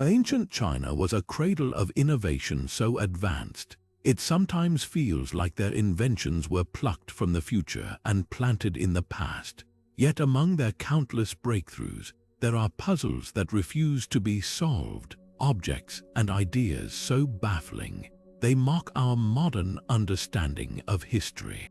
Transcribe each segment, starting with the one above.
Ancient China was a cradle of innovation so advanced, it sometimes feels like their inventions were plucked from the future and planted in the past. Yet among their countless breakthroughs, there are puzzles that refuse to be solved, objects and ideas so baffling, they mock our modern understanding of history.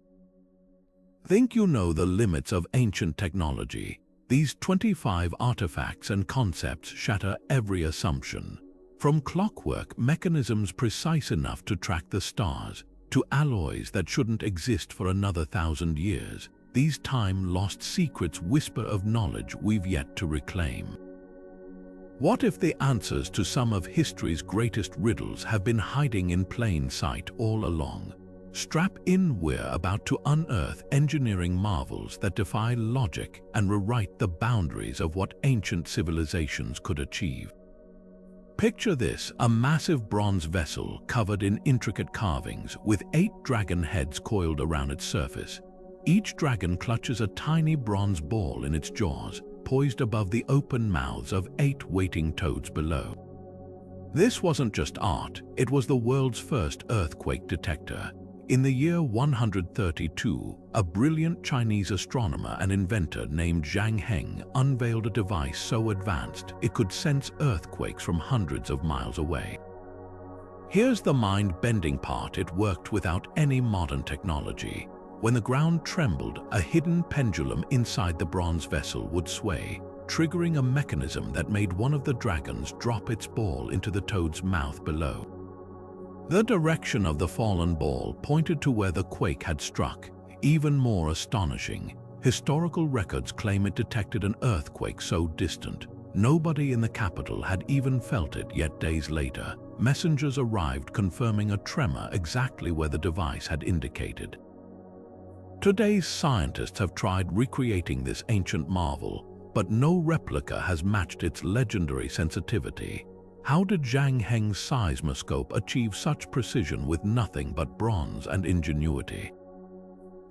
Think you know the limits of ancient technology? These 25 artifacts and concepts shatter every assumption. From clockwork mechanisms precise enough to track the stars, to alloys that shouldn't exist for another 1,000 years, these time-lost secrets whisper of knowledge we've yet to reclaim. What if the answers to some of history's greatest riddles have been hiding in plain sight all along? Strap in, we're about to unearth engineering marvels that defy logic and rewrite the boundaries of what ancient civilizations could achieve. Picture this, a massive bronze vessel covered in intricate carvings with 8 dragon heads coiled around its surface. Each dragon clutches a tiny bronze ball in its jaws, poised above the open mouths of 8 waiting toads below. This wasn't just art, it was the world's first earthquake detector. In the year 132, a brilliant Chinese astronomer and inventor named Zhang Heng unveiled a device so advanced it could sense earthquakes from hundreds of miles away. Here's the mind-bending part: it worked without any modern technology. When the ground trembled, a hidden pendulum inside the bronze vessel would sway, triggering a mechanism that made one of the dragons drop its ball into the toad's mouth below. The direction of the fallen ball pointed to where the quake had struck. Even more astonishing, historical records claim it detected an earthquake so distant, nobody in the capital had even felt it. Yet days later, messengers arrived confirming a tremor exactly where the device had indicated. Today's scientists have tried recreating this ancient marvel, but no replica has matched its legendary sensitivity. How did Zhang Heng Seismoscope achieve such precision with nothing but bronze and ingenuity?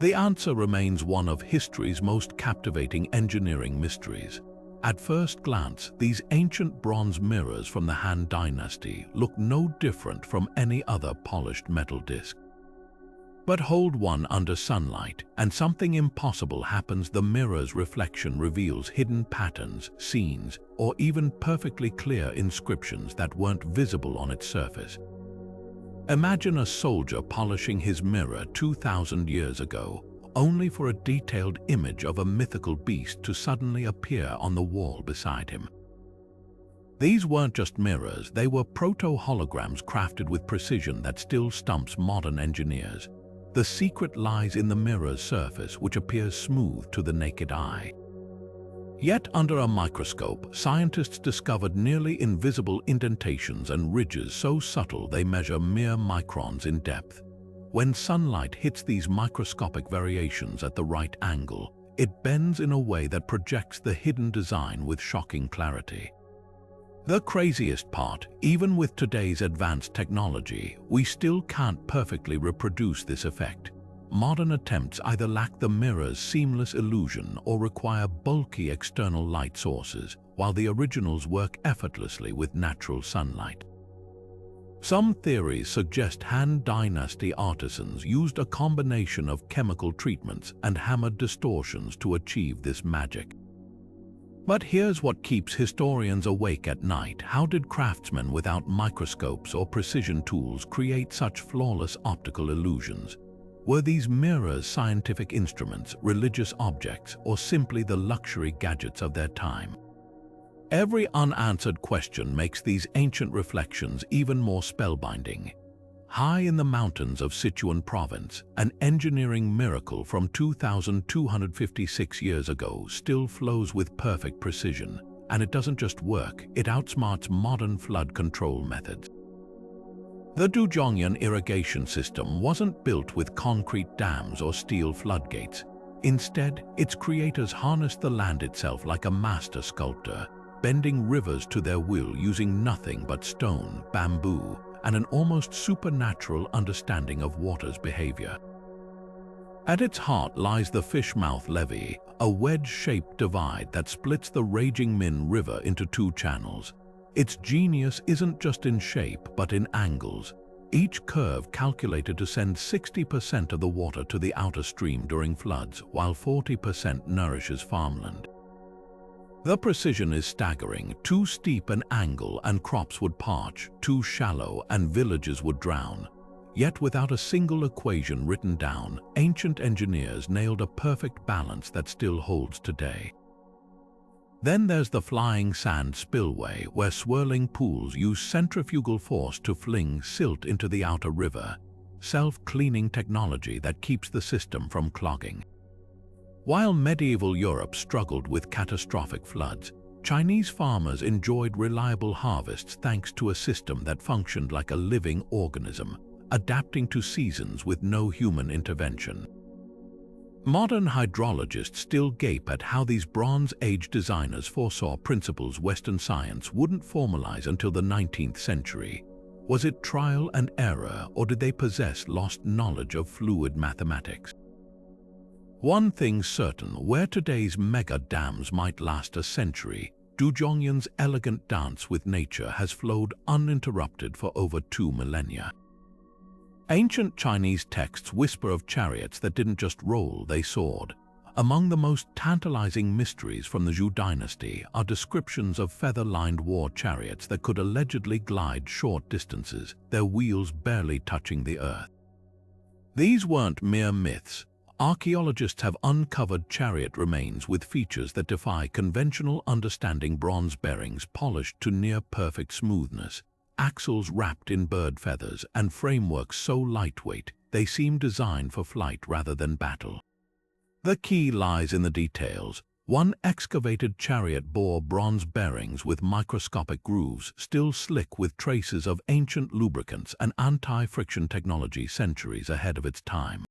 The answer remains one of history's most captivating engineering mysteries. At first glance, these ancient bronze mirrors from the Han Dynasty look no different from any other polished metal disc. But hold one under sunlight, and something impossible happens. The mirror's reflection reveals hidden patterns, scenes, or even perfectly clear inscriptions that weren't visible on its surface. Imagine a soldier polishing his mirror 2,000 years ago, only for a detailed image of a mythical beast to suddenly appear on the wall beside him. These weren't just mirrors, they were proto-holograms crafted with precision that still stumps modern engineers. The secret lies in the mirror's surface, which appears smooth to the naked eye. Yet under a microscope, scientists discovered nearly invisible indentations and ridges so subtle they measure mere microns in depth. When sunlight hits these microscopic variations at the right angle, it bends in a way that projects the hidden design with shocking clarity. The craziest part, even with today's advanced technology, we still can't perfectly reproduce this effect. Modern attempts either lack the mirror's seamless illusion or require bulky external light sources, while the originals work effortlessly with natural sunlight. Some theories suggest Han Dynasty artisans used a combination of chemical treatments and hammered distortions to achieve this magic. But here's what keeps historians awake at night. How did craftsmen without microscopes or precision tools create such flawless optical illusions? Were these mirrors scientific instruments, religious objects, or simply the luxury gadgets of their time? Every unanswered question makes these ancient reflections even more spellbinding. High in the mountains of Sichuan province, an engineering miracle from 2,256 years ago still flows with perfect precision, and it doesn't just work, it outsmarts modern flood control methods. The Dujiangyan Irrigation System wasn't built with concrete dams or steel floodgates. Instead, its creators harnessed the land itself like a master sculptor, bending rivers to their will using nothing but stone, bamboo, and an almost supernatural understanding of water's behavior. At its heart lies the Fishmouth Levee, a wedge-shaped divide that splits the raging Min River into 2 channels. Its genius isn't just in shape, but in angles. Each curve calculated to send 60% of the water to the outer stream during floods, while 40% nourishes farmland. The precision is staggering. Too steep an angle and crops would parch, too shallow and villages would drown. Yet without a single equation written down, ancient engineers nailed a perfect balance that still holds today. Then there's the flying sand spillway, where swirling pools use centrifugal force to fling silt into the outer river, self-cleaning technology that keeps the system from clogging. While medieval Europe struggled with catastrophic floods, Chinese farmers enjoyed reliable harvests thanks to a system that functioned like a living organism, adapting to seasons with no human intervention. Modern hydrologists still gape at how these Bronze Age designers foresaw principles Western science wouldn't formalize until the 19th century. Was it trial and error, or did they possess lost knowledge of fluid mathematics? One thing's certain: where today's mega dams might last a century, Dujiangyan's elegant dance with nature has flowed uninterrupted for over 2 millennia. Ancient Chinese texts whisper of chariots that didn't just roll, they soared. Among the most tantalizing mysteries from the Zhou dynasty are descriptions of feather-lined war chariots that could allegedly glide short distances, their wheels barely touching the earth. These weren't mere myths. Archaeologists have uncovered chariot remains with features that defy conventional understanding: bronze bearings polished to near-perfect smoothness, axles wrapped in bird feathers, and frameworks so lightweight they seem designed for flight rather than battle. The key lies in the details. One excavated chariot bore bronze bearings with microscopic grooves, still slick with traces of ancient lubricants and anti-friction technology centuries ahead of its time.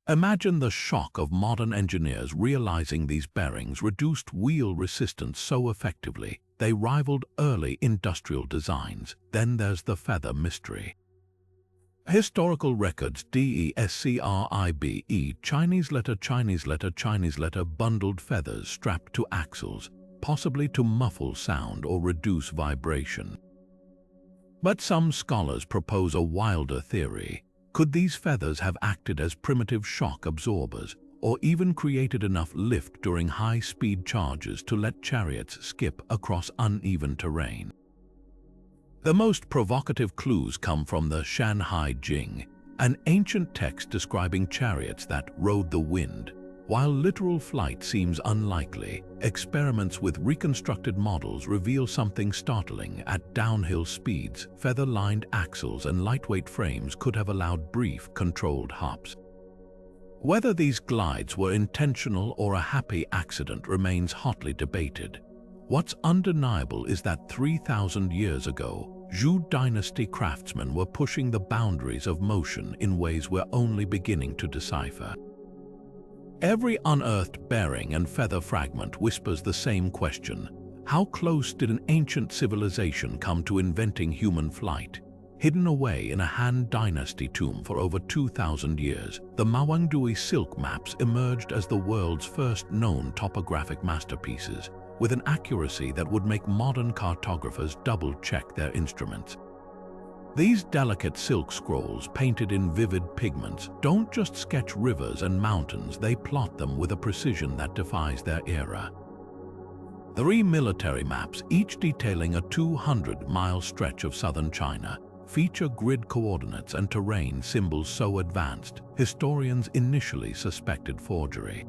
Imagine the shock of modern engineers realizing these bearings reduced wheel resistance so effectively they rivaled early industrial designs. Then there's the feather mystery. Historical records describe Chinese letter bundled feathers strapped to axles, possibly to muffle sound or reduce vibration. But some scholars propose a wilder theory. Could these feathers have acted as primitive shock absorbers, or even created enough lift during high-speed charges to let chariots skip across uneven terrain? The most provocative clues come from the Shanhai Jing, an ancient text describing chariots that rode the wind. While literal flight seems unlikely, experiments with reconstructed models reveal something startling. At downhill speeds, feather-lined axles and lightweight frames could have allowed brief, controlled hops. Whether these glides were intentional or a happy accident remains hotly debated. What's undeniable is that 3,000 years ago, Zhou dynasty craftsmen were pushing the boundaries of motion in ways we're only beginning to decipher. Every unearthed bearing and feather fragment whispers the same question: how close did an ancient civilization come to inventing human flight? Hidden away in a Han Dynasty tomb for over 2,000 years, the Mawangdui Silk Maps emerged as the world's first known topographic masterpieces, with an accuracy that would make modern cartographers double-check their instruments. These delicate silk scrolls, painted in vivid pigments, don't just sketch rivers and mountains, they plot them with a precision that defies their era. 3 military maps, each detailing a 200-mile stretch of southern China, feature grid coordinates and terrain symbols so advanced, historians initially suspected forgery.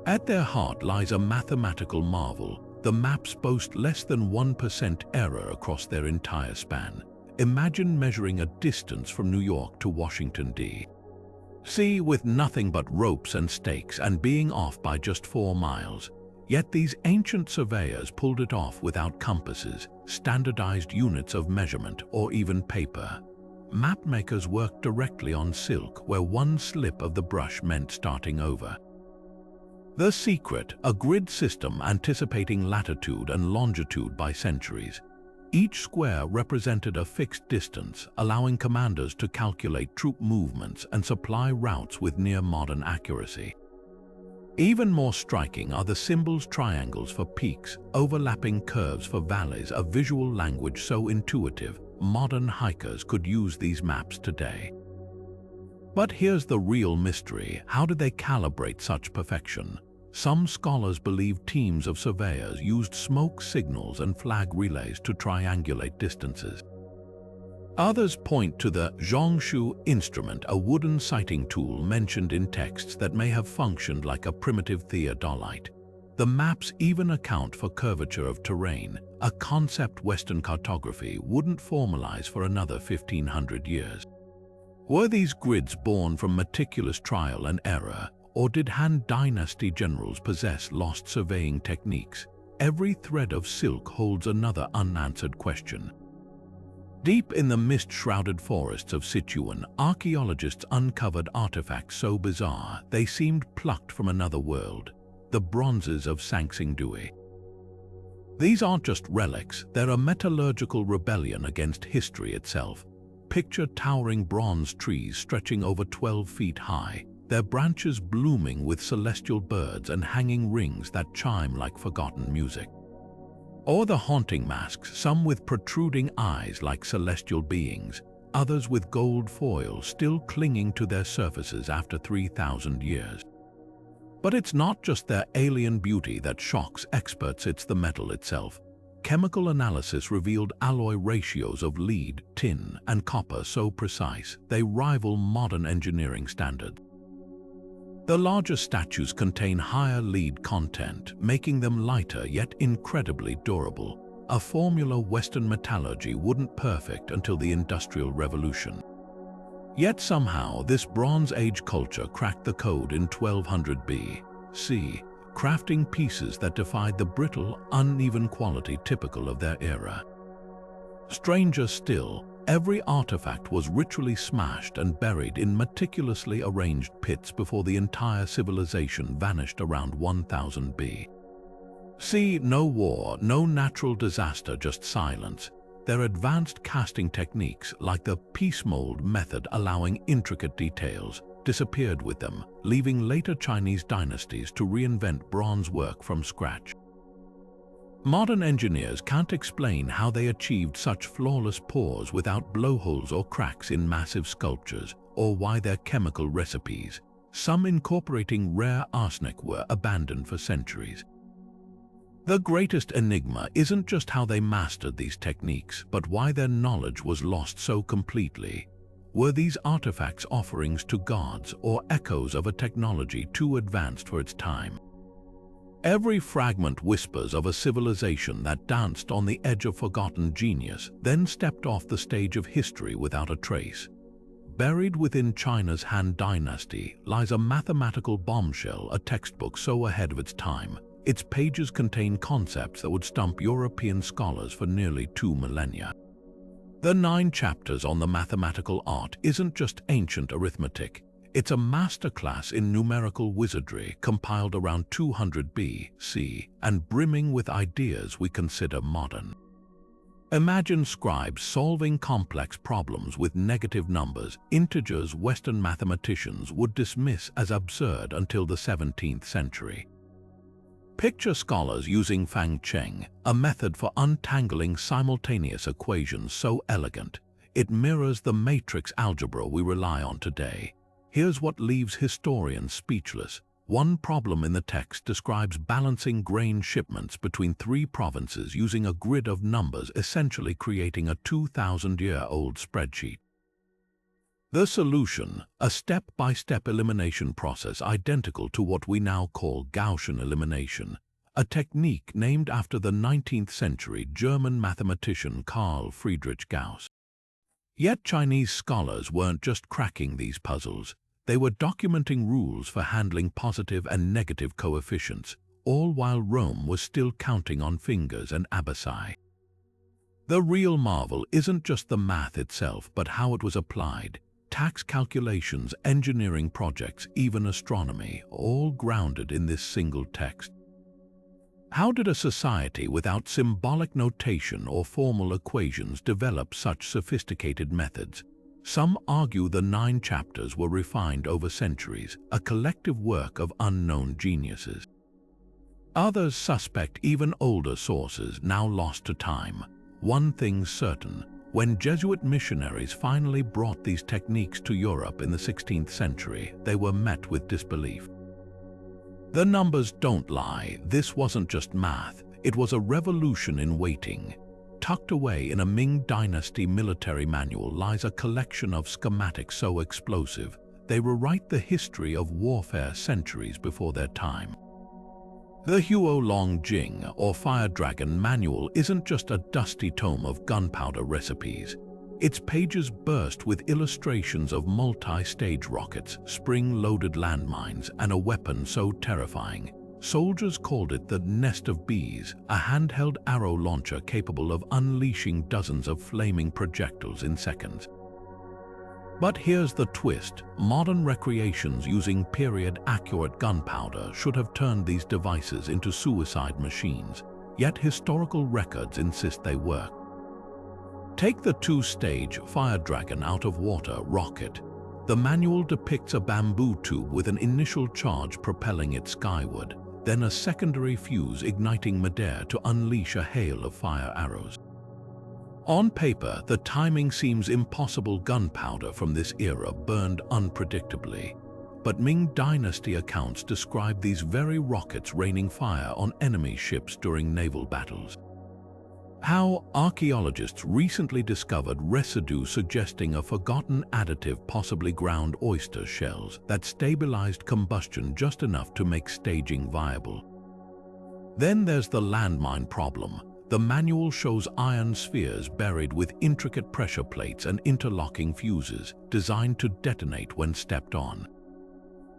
At their heart lies a mathematical marvel. The maps boast less than 1% error across their entire span. Imagine measuring a distance from New York to Washington, D.C. with nothing but ropes and stakes and being off by just 4 miles. Yet these ancient surveyors pulled it off without compasses, standardized units of measurement, or even paper. Mapmakers worked directly on silk, where one slip of the brush meant starting over. The secret: a grid system anticipating latitude and longitude by centuries. Each square represented a fixed distance, allowing commanders to calculate troop movements and supply routes with near-modern accuracy. Even more striking are the symbols: triangles for peaks, overlapping curves for valleys, a visual language so intuitive, modern hikers could use these maps today. But here's the real mystery: how did they calibrate such perfection? Some scholars believe teams of surveyors used smoke signals and flag relays to triangulate distances. Others point to the Zhongshu instrument, a wooden sighting tool mentioned in texts that may have functioned like a primitive theodolite. The maps even account for curvature of terrain, a concept Western cartography wouldn't formalize for another 1500 years. Were these grids born from meticulous trial and error, or did Han Dynasty generals possess lost surveying techniques? Every thread of silk holds another unanswered question. Deep in the mist-shrouded forests of Sichuan, archaeologists uncovered artifacts so bizarre they seemed plucked from another world: the bronzes of Sanxingdui. These aren't just relics, they're a metallurgical rebellion against history itself. Picture towering bronze trees stretching over 12 feet high, their branches blooming with celestial birds and hanging rings that chime like forgotten music. Or the haunting masks, some with protruding eyes like celestial beings, others with gold foil still clinging to their surfaces after 3,000 years. But it's not just their alien beauty that shocks experts, it's the metal itself. Chemical analysis revealed alloy ratios of lead, tin, and copper so precise they rival modern engineering standards. The larger statues contain higher lead content, making them lighter yet incredibly durable, a formula Western metallurgy wouldn't perfect until the Industrial Revolution. Yet somehow this Bronze Age culture cracked the code in 1200 BC, crafting pieces that defied the brittle, uneven quality typical of their era. Stranger still, every artifact was ritually smashed and buried in meticulously arranged pits before the entire civilization vanished around 1000 BC. No war, no natural disaster, just silence. Their advanced casting techniques, like the piece mold method allowing intricate details, disappeared with them, leaving later Chinese dynasties to reinvent bronze work from scratch. Modern engineers can't explain how they achieved such flawless pours without blowholes or cracks in massive sculptures, or why their chemical recipes, some incorporating rare arsenic, were abandoned for centuries. The greatest enigma isn't just how they mastered these techniques, but why their knowledge was lost so completely. Were these artifacts offerings to gods or echoes of a technology too advanced for its time? Every fragment whispers of a civilization that danced on the edge of forgotten genius, then stepped off the stage of history without a trace. Buried within China's Han Dynasty lies a mathematical bombshell, a textbook so ahead of its time, its pages contain concepts that would stump European scholars for nearly 2 millennia. The 9 chapters on the mathematical art isn't just ancient arithmetic. It's a masterclass in numerical wizardry compiled around 200 BC and brimming with ideas we consider modern. Imagine scribes solving complex problems with negative numbers, integers Western mathematicians would dismiss as absurd until the 17th century. Picture scholars using Fang Cheng, a method for untangling simultaneous equations so elegant, it mirrors the matrix algebra we rely on today. Here's what leaves historians speechless. One problem in the text describes balancing grain shipments between 3 provinces using a grid of numbers, essentially creating a 2,000-year-old spreadsheet. The solution, a step-by-step elimination process identical to what we now call Gaussian elimination, a technique named after the 19th century German mathematician Carl Friedrich Gauss. Yet Chinese scholars weren't just cracking these puzzles, they were documenting rules for handling positive and negative coefficients, all while Rome was still counting on fingers and abbaci. The real marvel isn't just the math itself, but how it was applied. Tax calculations, engineering projects, even astronomy, all grounded in this single text. How did a society without symbolic notation or formal equations develop such sophisticated methods? Some argue the 9 chapters were refined over centuries, a collective work of unknown geniuses. Others suspect even older sources now lost to time. One thing's certain: when Jesuit missionaries finally brought these techniques to Europe in the 16th century, they were met with disbelief. The numbers don't lie. This wasn't just math, it was a revolution in waiting. Tucked away in a Ming Dynasty military manual lies a collection of schematics so explosive, they rewrite the history of warfare centuries before their time. The Huo Long Jing, or Fire Dragon Manual, isn't just a dusty tome of gunpowder recipes. Its pages burst with illustrations of multi-stage rockets, spring-loaded landmines, and a weapon so terrifying, soldiers called it the Nest of Bees, a handheld arrow launcher capable of unleashing dozens of flaming projectiles in seconds. But here's the twist: modern recreations using period-accurate gunpowder should have turned these devices into suicide machines, yet historical records insist they work. Take the 2-stage Fire Dragon out of water rocket. The manual depicts a bamboo tube with an initial charge propelling it skyward, then a secondary fuse igniting midair to unleash a hail of fire arrows. On paper, the timing seems impossible. Gunpowder from this era burned unpredictably, but Ming Dynasty accounts describe these very rockets raining fire on enemy ships during naval battles. How archaeologists recently discovered residue suggesting a forgotten additive, possibly ground oyster shells, that stabilized combustion just enough to make staging viable. Then there's the landmine problem. The manual shows iron spheres buried with intricate pressure plates and interlocking fuses, designed to detonate when stepped on.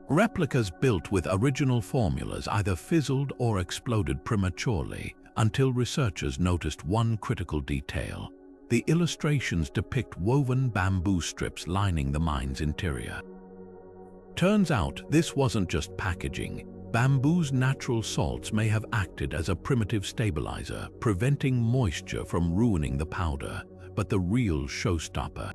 Replicas built with original formulas either fizzled or exploded prematurely, until researchers noticed one critical detail. The illustrations depict woven bamboo strips lining the mine's interior. Turns out this wasn't just packaging. Bamboo's natural salts may have acted as a primitive stabilizer, preventing moisture from ruining the powder. But the real showstopper: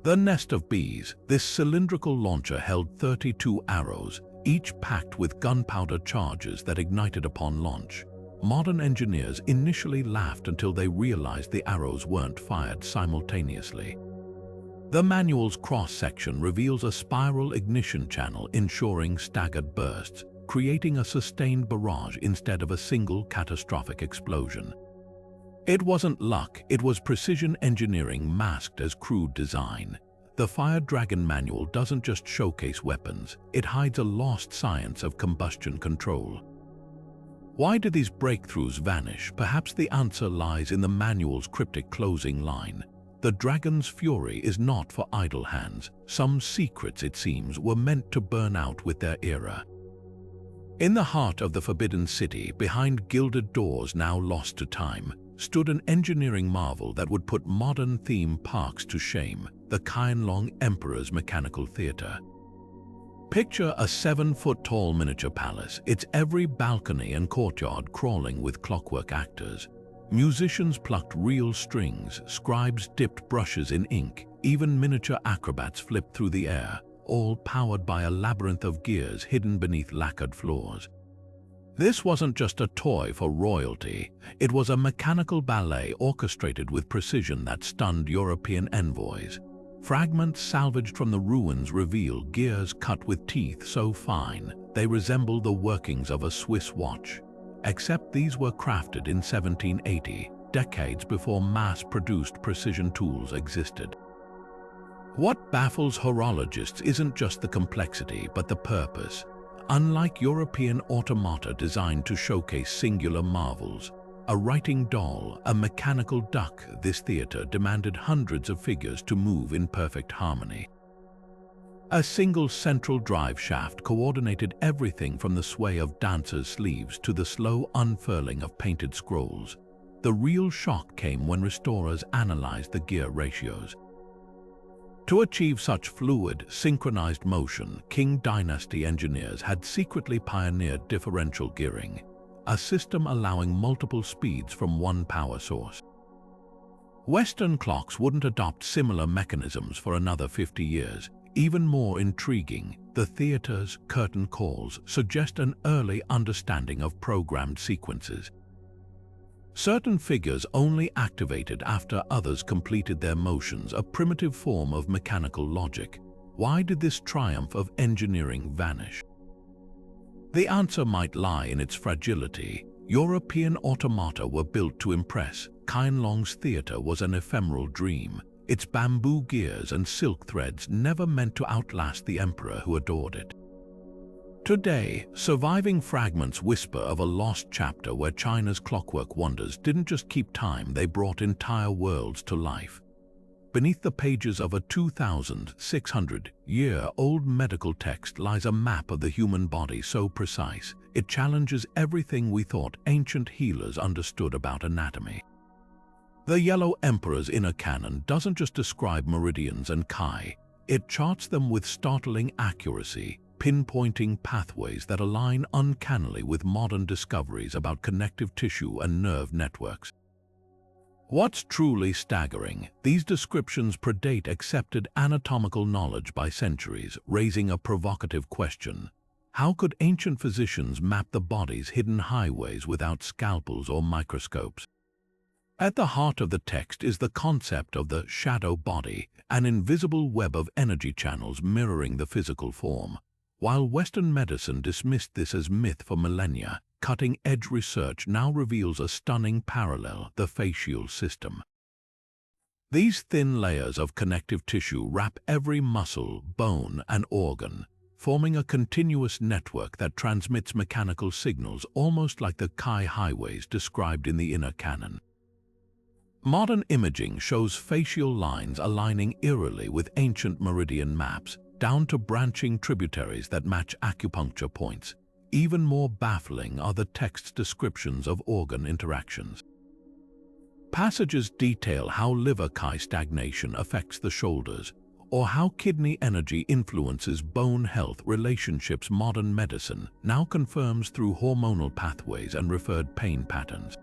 the Nest of Bees. This cylindrical launcher held 32 arrows, each packed with gunpowder charges that ignited upon launch. Modern engineers initially laughed until they realized the arrows weren't fired simultaneously. The manual's cross-section reveals a spiral ignition channel ensuring staggered bursts, creating a sustained barrage instead of a single catastrophic explosion. It wasn't luck, it was precision engineering masked as crude design. The Fire Dragon Manual doesn't just showcase weapons, it hides a lost science of combustion control. Why do these breakthroughs vanish? Perhaps the answer lies in the manual's cryptic closing line: "The dragon's fury is not for idle hands." Some secrets, it seems, were meant to burn out with their era. In the heart of the Forbidden City, behind gilded doors now lost to time, stood an engineering marvel that would put modern theme parks to shame: the Qianlong Emperor's Mechanical Theater. Picture a 7-foot-tall miniature palace, its every balcony and courtyard crawling with clockwork actors. Musicians plucked real strings, scribes dipped brushes in ink, even miniature acrobats flipped through the air, all powered by a labyrinth of gears hidden beneath lacquered floors. This wasn't just a toy for royalty, it was a mechanical ballet orchestrated with precision that stunned European envoys. Fragments salvaged from the ruins reveal gears cut with teeth so fine they resemble the workings of a Swiss watch. Except these were crafted in 1780, decades before mass-produced precision tools existed. What baffles horologists isn't just the complexity, but the purpose. Unlike European automata designed to showcase singular marvels, a writing doll, a mechanical duck, this theater demanded hundreds of figures to move in perfect harmony. A single central drive shaft coordinated everything from the sway of dancers' sleeves to the slow unfurling of painted scrolls. The real shock came when restorers analyzed the gear ratios. To achieve such fluid, synchronized motion, Qing Dynasty engineers had secretly pioneered differential gearing, a system allowing multiple speeds from one power source. Western clocks wouldn't adopt similar mechanisms for another 50 years. Even more intriguing, the theater's curtain calls suggest an early understanding of programmed sequences. Certain figures only activated after others completed their motions, a primitive form of mechanical logic. Why did this triumph of engineering vanish? The answer might lie in its fragility. European automata were built to impress. Qianlong's theater was an ephemeral dream. Its bamboo gears and silk threads never meant to outlast the emperor who adored it. Today, surviving fragments whisper of a lost chapter where China's clockwork wonders didn't just keep time, they brought entire worlds to life. Beneath the pages of a 2,600-year-old medical text lies a map of the human body so precise, it challenges everything we thought ancient healers understood about anatomy. The Yellow Emperor's inner canon doesn't just describe meridians and chi, it charts them with startling accuracy, pinpointing pathways that align uncannily with modern discoveries about connective tissue and nerve networks. What's truly staggering, these descriptions predate accepted anatomical knowledge by centuries, raising a provocative question. How could ancient physicians map the body's hidden highways without scalpels or microscopes? At the heart of the text is the concept of the shadow body, an invisible web of energy channels mirroring the physical form. While Western medicine dismissed this as myth for millennia, cutting-edge research now reveals a stunning parallel: the fascial system. These thin layers of connective tissue wrap every muscle, bone, and organ, forming a continuous network that transmits mechanical signals almost like the chi highways described in the inner canon. Modern imaging shows facial lines aligning eerily with ancient meridian maps, down to branching tributaries that match acupuncture points. Even more baffling are the text's descriptions of organ interactions. Passages detail how liver chi stagnation affects the shoulders, or how kidney energy influences bone health relationships modern medicine now confirms through hormonal pathways and referred pain patterns.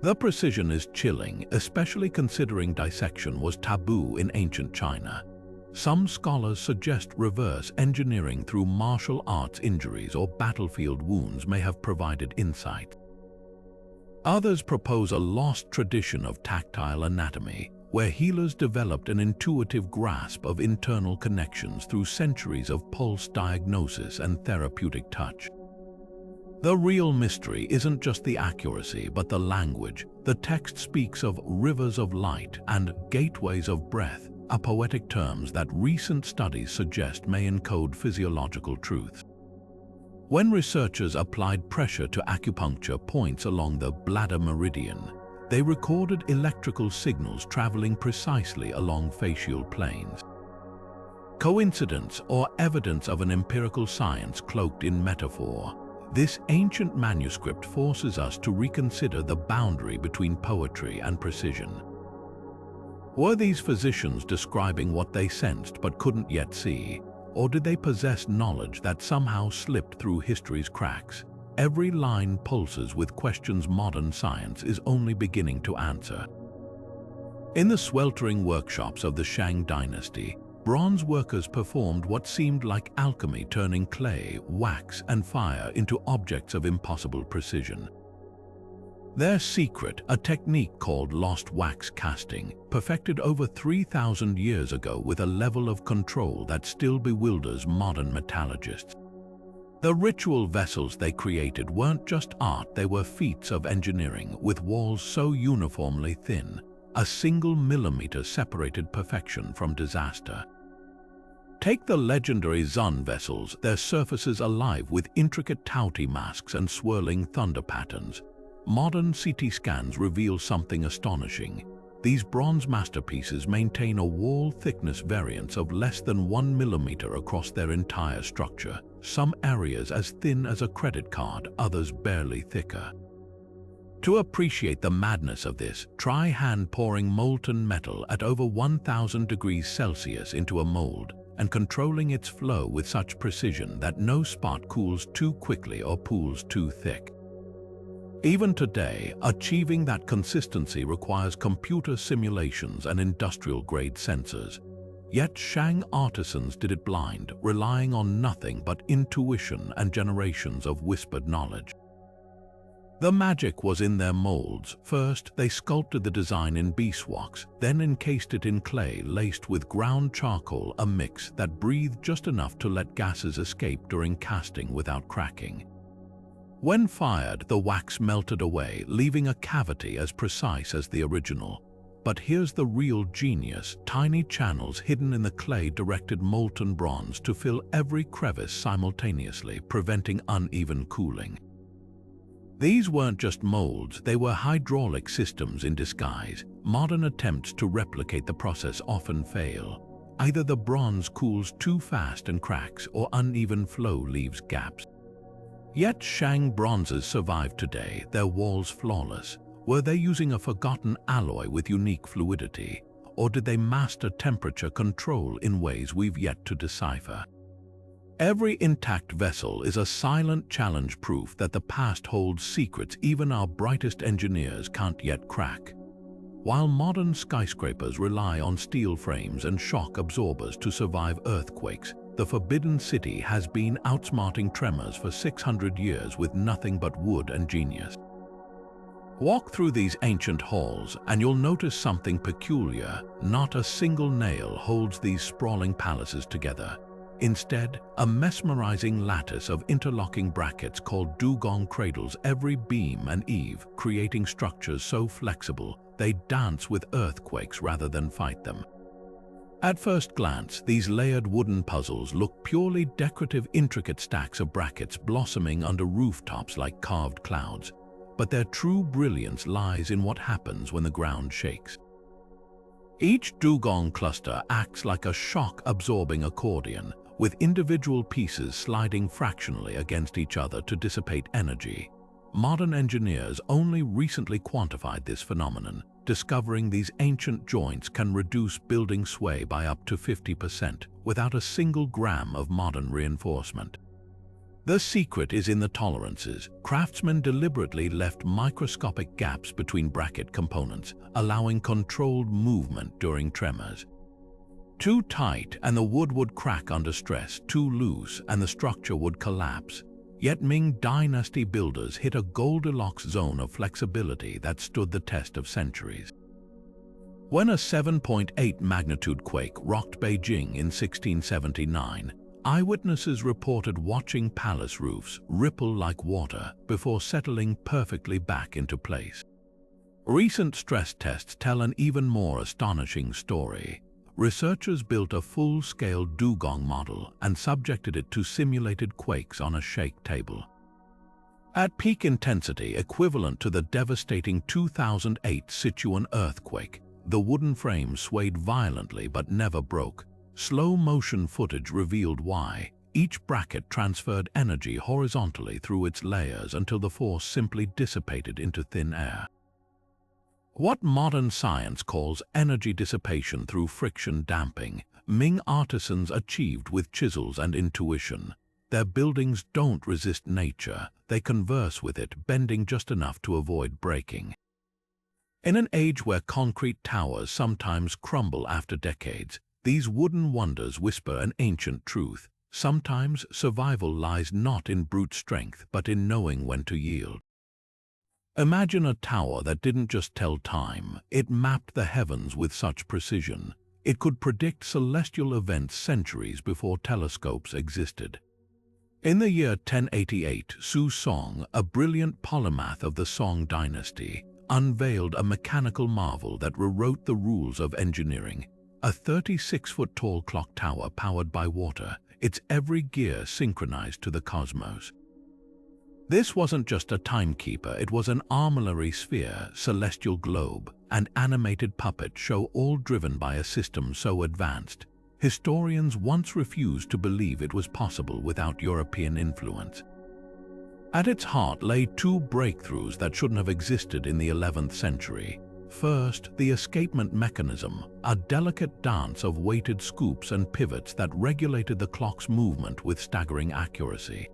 The precision is chilling, especially considering dissection was taboo in ancient China. Some scholars suggest reverse engineering through martial arts injuries or battlefield wounds may have provided insight. Others propose a lost tradition of tactile anatomy, where healers developed an intuitive grasp of internal connections through centuries of pulse diagnosis and therapeutic touch. The real mystery isn't just the accuracy, but the language. The text speaks of rivers of light and gateways of breath, are poetic terms that recent studies suggest may encode physiological truths. When researchers applied pressure to acupuncture points along the bladder meridian, they recorded electrical signals traveling precisely along facial planes. Coincidence or evidence of an empirical science cloaked in metaphor? This ancient manuscript forces us to reconsider the boundary between poetry and precision. Were these physicians describing what they sensed but couldn't yet see, or did they possess knowledge that somehow slipped through history's cracks? Every line pulses with questions modern science is only beginning to answer. In the sweltering workshops of the Shang dynasty, bronze workers performed what seemed like alchemy, turning clay, wax, and fire into objects of impossible precision. Their secret, a technique called lost wax casting, perfected over 3,000 years ago with a level of control that still bewilders modern metallurgists. The ritual vessels they created weren't just art, they were feats of engineering, with walls so uniformly thin, a single millimeter separated perfection from disaster. Take the legendary Zun vessels, their surfaces alive with intricate Taoti masks and swirling thunder patterns. Modern CT scans reveal something astonishing. These bronze masterpieces maintain a wall thickness variance of less than 1 millimeter across their entire structure, some areas as thin as a credit card, others barely thicker. To appreciate the madness of this, try hand pouring molten metal at over 1,000 degrees Celsius into a mold and controlling its flow with such precision that no spot cools too quickly or pools too thick. Even today, achieving that consistency requires computer simulations and industrial-grade sensors. Yet Shang artisans did it blind, relying on nothing but intuition and generations of whispered knowledge. The magic was in their molds. First, they sculpted the design in beeswax, then encased it in clay laced with ground charcoal, a mix that breathed just enough to let gases escape during casting without cracking. When fired, the wax melted away, leaving a cavity as precise as the original. But here's the real genius. Tiny channels hidden in the clay directed molten bronze to fill every crevice simultaneously, preventing uneven cooling. These weren't just molds, they were hydraulic systems in disguise. Modern attempts to replicate the process often fail. Either the bronze cools too fast and cracks, or uneven flow leaves gaps. Yet Shang bronzes survive today, their walls flawless. Were they using a forgotten alloy with unique fluidity? Or did they master temperature control in ways we've yet to decipher? Every intact vessel is a silent challenge, proof that the past holds secrets even our brightest engineers can't yet crack. While modern skyscrapers rely on steel frames and shock absorbers to survive earthquakes, the Forbidden City has been outsmarting tremors for 600 years with nothing but wood and genius. Walk through these ancient halls and you'll notice something peculiar. Not a single nail holds these sprawling palaces together. Instead, a mesmerizing lattice of interlocking brackets called dugong cradles every beam and eave, creating structures so flexible they dance with earthquakes rather than fight them. At first glance, these layered wooden puzzles look purely decorative, intricate stacks of brackets blossoming under rooftops like carved clouds. But their true brilliance lies in what happens when the ground shakes. Each dugong cluster acts like a shock-absorbing accordion, with individual pieces sliding fractionally against each other to dissipate energy. Modern engineers only recently quantified this phenomenon, discovering these ancient joints can reduce building sway by up to 50% without a single gram of modern reinforcement. The secret is in the tolerances. Craftsmen deliberately left microscopic gaps between bracket components, allowing controlled movement during tremors. Too tight and the wood would crack under stress, too loose and the structure would collapse. Yet Ming Dynasty builders hit a Goldilocks zone of flexibility that stood the test of centuries. When a 7.8 magnitude quake rocked Beijing in 1679, eyewitnesses reported watching palace roofs ripple like water before settling perfectly back into place. Recent stress tests tell an even more astonishing story. Researchers built a full-scale dugong model and subjected it to simulated quakes on a shake table. At peak intensity equivalent to the devastating 2008 Sichuan earthquake, the wooden frame swayed violently but never broke. Slow-motion footage revealed why. Each bracket transferred energy horizontally through its layers until the force simply dissipated into thin air. What modern science calls energy dissipation through friction damping, Ming artisans achieved with chisels and intuition. Their buildings don't resist nature, they converse with it, bending just enough to avoid breaking. In an age where concrete towers sometimes crumble after decades, these wooden wonders whisper an ancient truth. Sometimes survival lies not in brute strength, but in knowing when to yield. Imagine a tower that didn't just tell time, it mapped the heavens with such precision. It could predict celestial events centuries before telescopes existed. In the year 1088, Su Song, a brilliant polymath of the Song dynasty, unveiled a mechanical marvel that rewrote the rules of engineering. A 36-foot-tall clock tower powered by water, its every gear synchronized to the cosmos. This wasn't just a timekeeper, it was an armillary sphere, celestial globe, and animated puppet show, all driven by a system so advanced. Historians once refused to believe it was possible without European influence. At its heart lay two breakthroughs that shouldn't have existed in the 11th century. First, the escapement mechanism, a delicate dance of weighted scoops and pivots that regulated the clock's movement with staggering accuracy.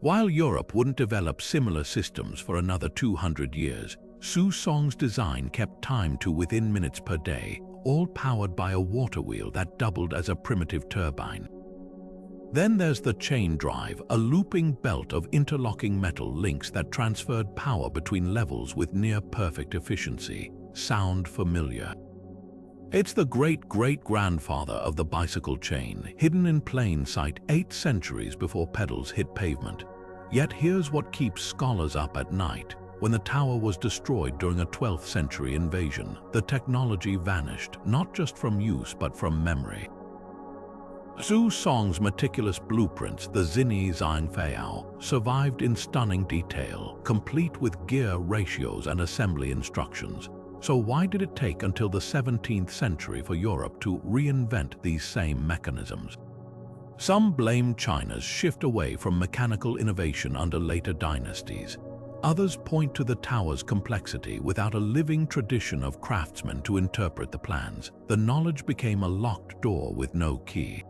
While Europe wouldn't develop similar systems for another 200 years, Su Song's design kept time to within minutes per day, all powered by a water wheel that doubled as a primitive turbine. Then there's the chain drive, a looping belt of interlocking metal links that transferred power between levels with near-perfect efficiency. Sound familiar? It's the great-great-grandfather of the bicycle chain, hidden in plain sight 8 centuries before pedals hit pavement. Yet here's what keeps scholars up at night. When the tower was destroyed during a 12th century invasion, the technology vanished, not just from use but from memory. Su Song's meticulous blueprints, the Zini Zhangfeiao, survived in stunning detail, complete with gear ratios and assembly instructions. So why did it take until the 17th century for Europe to reinvent these same mechanisms? Some blame China's shift away from mechanical innovation under later dynasties. Others point to the tower's complexity. Without a living tradition of craftsmen to interpret the plans, the knowledge became a locked door with no key.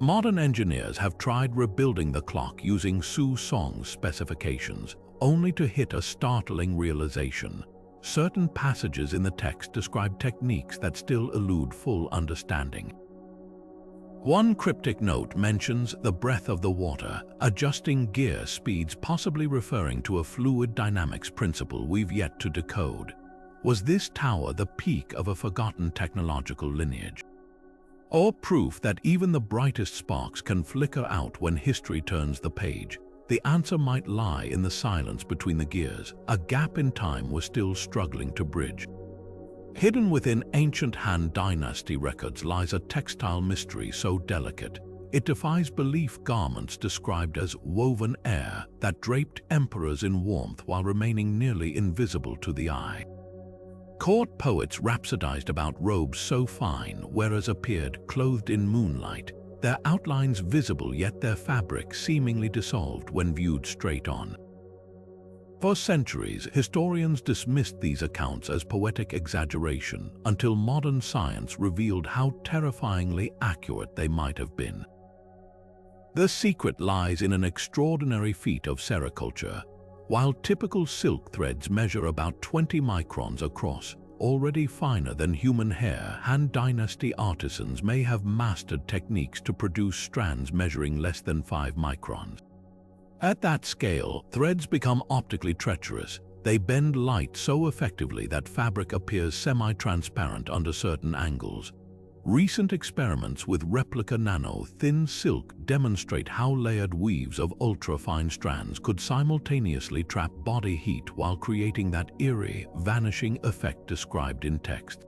Modern engineers have tried rebuilding the clock using Su Song's specifications, only to hit a startling realization. Certain passages in the text describe techniques that still elude full understanding. One cryptic note mentions the breath of the water, adjusting gear speeds, possibly referring to a fluid dynamics principle we've yet to decode. Was this tower the peak of a forgotten technological lineage? Or proof that even the brightest sparks can flicker out when history turns the page? The answer might lie in the silence between the gears, a gap in time we're still struggling to bridge. Hidden within ancient Han Dynasty records lies a textile mystery so delicate, it defies belief. Garments described as woven air that draped emperors in warmth while remaining nearly invisible to the eye. Court poets rhapsodized about robes so fine, wearers appeared clothed in moonlight, their outlines visible yet their fabric seemingly dissolved when viewed straight on. For centuries, historians dismissed these accounts as poetic exaggeration until modern science revealed how terrifyingly accurate they might have been. The secret lies in an extraordinary feat of sericulture. While typical silk threads measure about 20 microns across, already finer than human hair, Han Dynasty artisans may have mastered techniques to produce strands measuring less than 5 microns. At that scale, threads become optically treacherous. They bend light so effectively that fabric appears semi-transparent under certain angles. Recent experiments with replica nano-thin silk demonstrate how layered weaves of ultra-fine strands could simultaneously trap body heat while creating that eerie, vanishing effect described in text.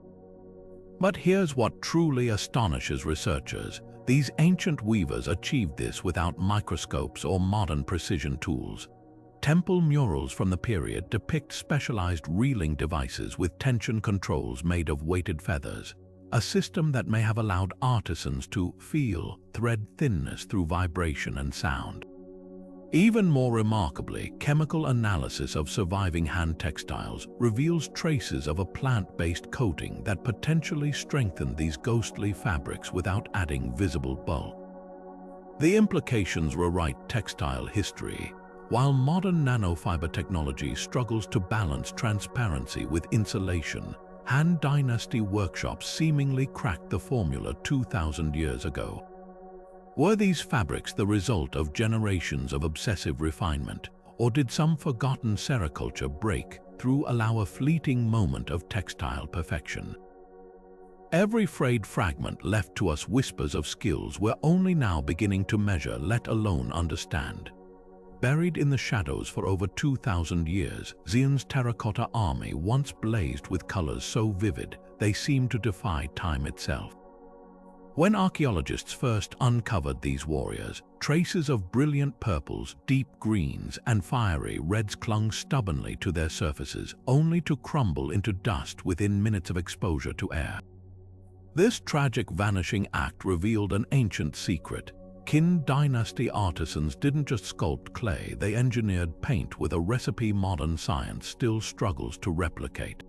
But here's what truly astonishes researchers. These ancient weavers achieved this without microscopes or modern precision tools. Temple murals from the period depict specialized reeling devices with tension controls made of weighted feathers, a system that may have allowed artisans to feel thread thinness through vibration and sound. Even more remarkably, chemical analysis of surviving Han textiles reveals traces of a plant-based coating that potentially strengthened these ghostly fabrics without adding visible bulk. The implications rewrite textile history. While modern nanofiber technology struggles to balance transparency with insulation, Han Dynasty workshops seemingly cracked the formula 2,000 years ago. Were these fabrics the result of generations of obsessive refinement, or did some forgotten sericulture break through allow a fleeting moment of textile perfection? Every frayed fragment left to us whispers of skills we're only now beginning to measure, let alone understand. Buried in the shadows for over 2,000 years, Xian's terracotta army once blazed with colors so vivid they seemed to defy time itself. When archaeologists first uncovered these warriors, traces of brilliant purples, deep greens, and fiery reds clung stubbornly to their surfaces, only to crumble into dust within minutes of exposure to air. This tragic vanishing act revealed an ancient secret. Qin Dynasty artisans didn't just sculpt clay, they engineered paint with a recipe modern science still struggles to replicate.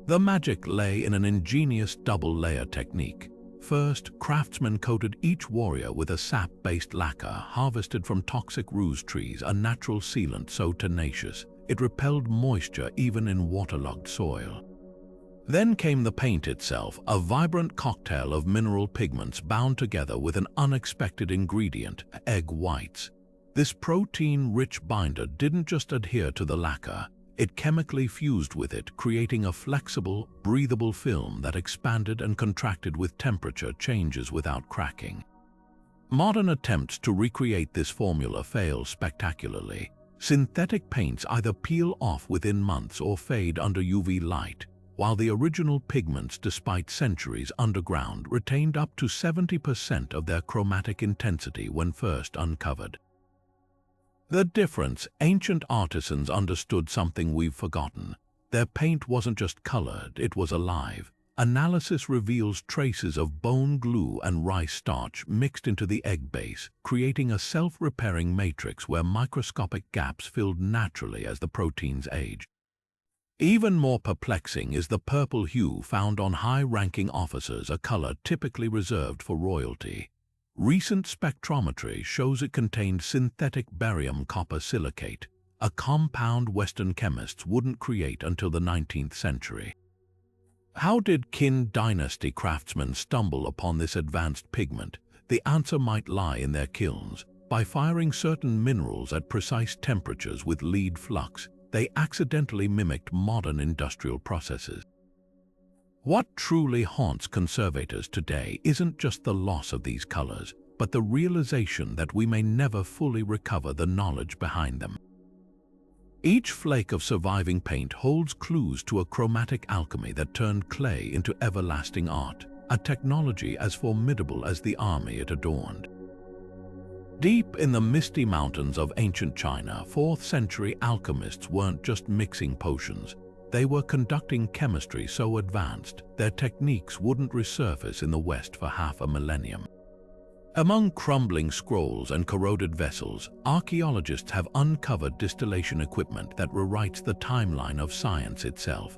The magic lay in an ingenious double-layer technique. First, craftsmen coated each warrior with a sap-based lacquer harvested from toxic rose trees, a natural sealant so tenacious it repelled moisture even in waterlogged soil. Then came the paint itself, a vibrant cocktail of mineral pigments bound together with an unexpected ingredient, egg whites. This protein-rich binder didn't just adhere to the lacquer, it chemically fused with it, creating a flexible, breathable film that expanded and contracted with temperature changes without cracking. Modern attempts to recreate this formula fail spectacularly. Synthetic paints either peel off within months or fade under UV light, while the original pigments, despite centuries underground, retained up to 70% of their chromatic intensity when first uncovered. The difference: ancient artisans understood something we've forgotten. Their paint wasn't just colored, it was alive. Analysis reveals traces of bone glue and rice starch mixed into the egg base, creating a self-repairing matrix where microscopic gaps filled naturally as the proteins aged. Even more perplexing is the purple hue found on high-ranking officers, a color typically reserved for royalty. Recent spectrometry shows it contained synthetic barium copper silicate, a compound Western chemists wouldn't create until the 19th century. How did Qin dynasty craftsmen stumble upon this advanced pigment? The answer might lie in their kilns. By firing certain minerals at precise temperatures with lead flux, they accidentally mimicked modern industrial processes. What truly haunts conservators today isn't just the loss of these colors, but the realization that we may never fully recover the knowledge behind them. Each flake of surviving paint holds clues to a chromatic alchemy that turned clay into everlasting art, a technology as formidable as the army it adorned. Deep in the misty mountains of ancient China, 4th century alchemists weren't just mixing potions. They were conducting chemistry so advanced, their techniques wouldn't resurface in the West for half a millennium. Among crumbling scrolls and corroded vessels, archaeologists have uncovered distillation equipment that rewrites the timeline of science itself.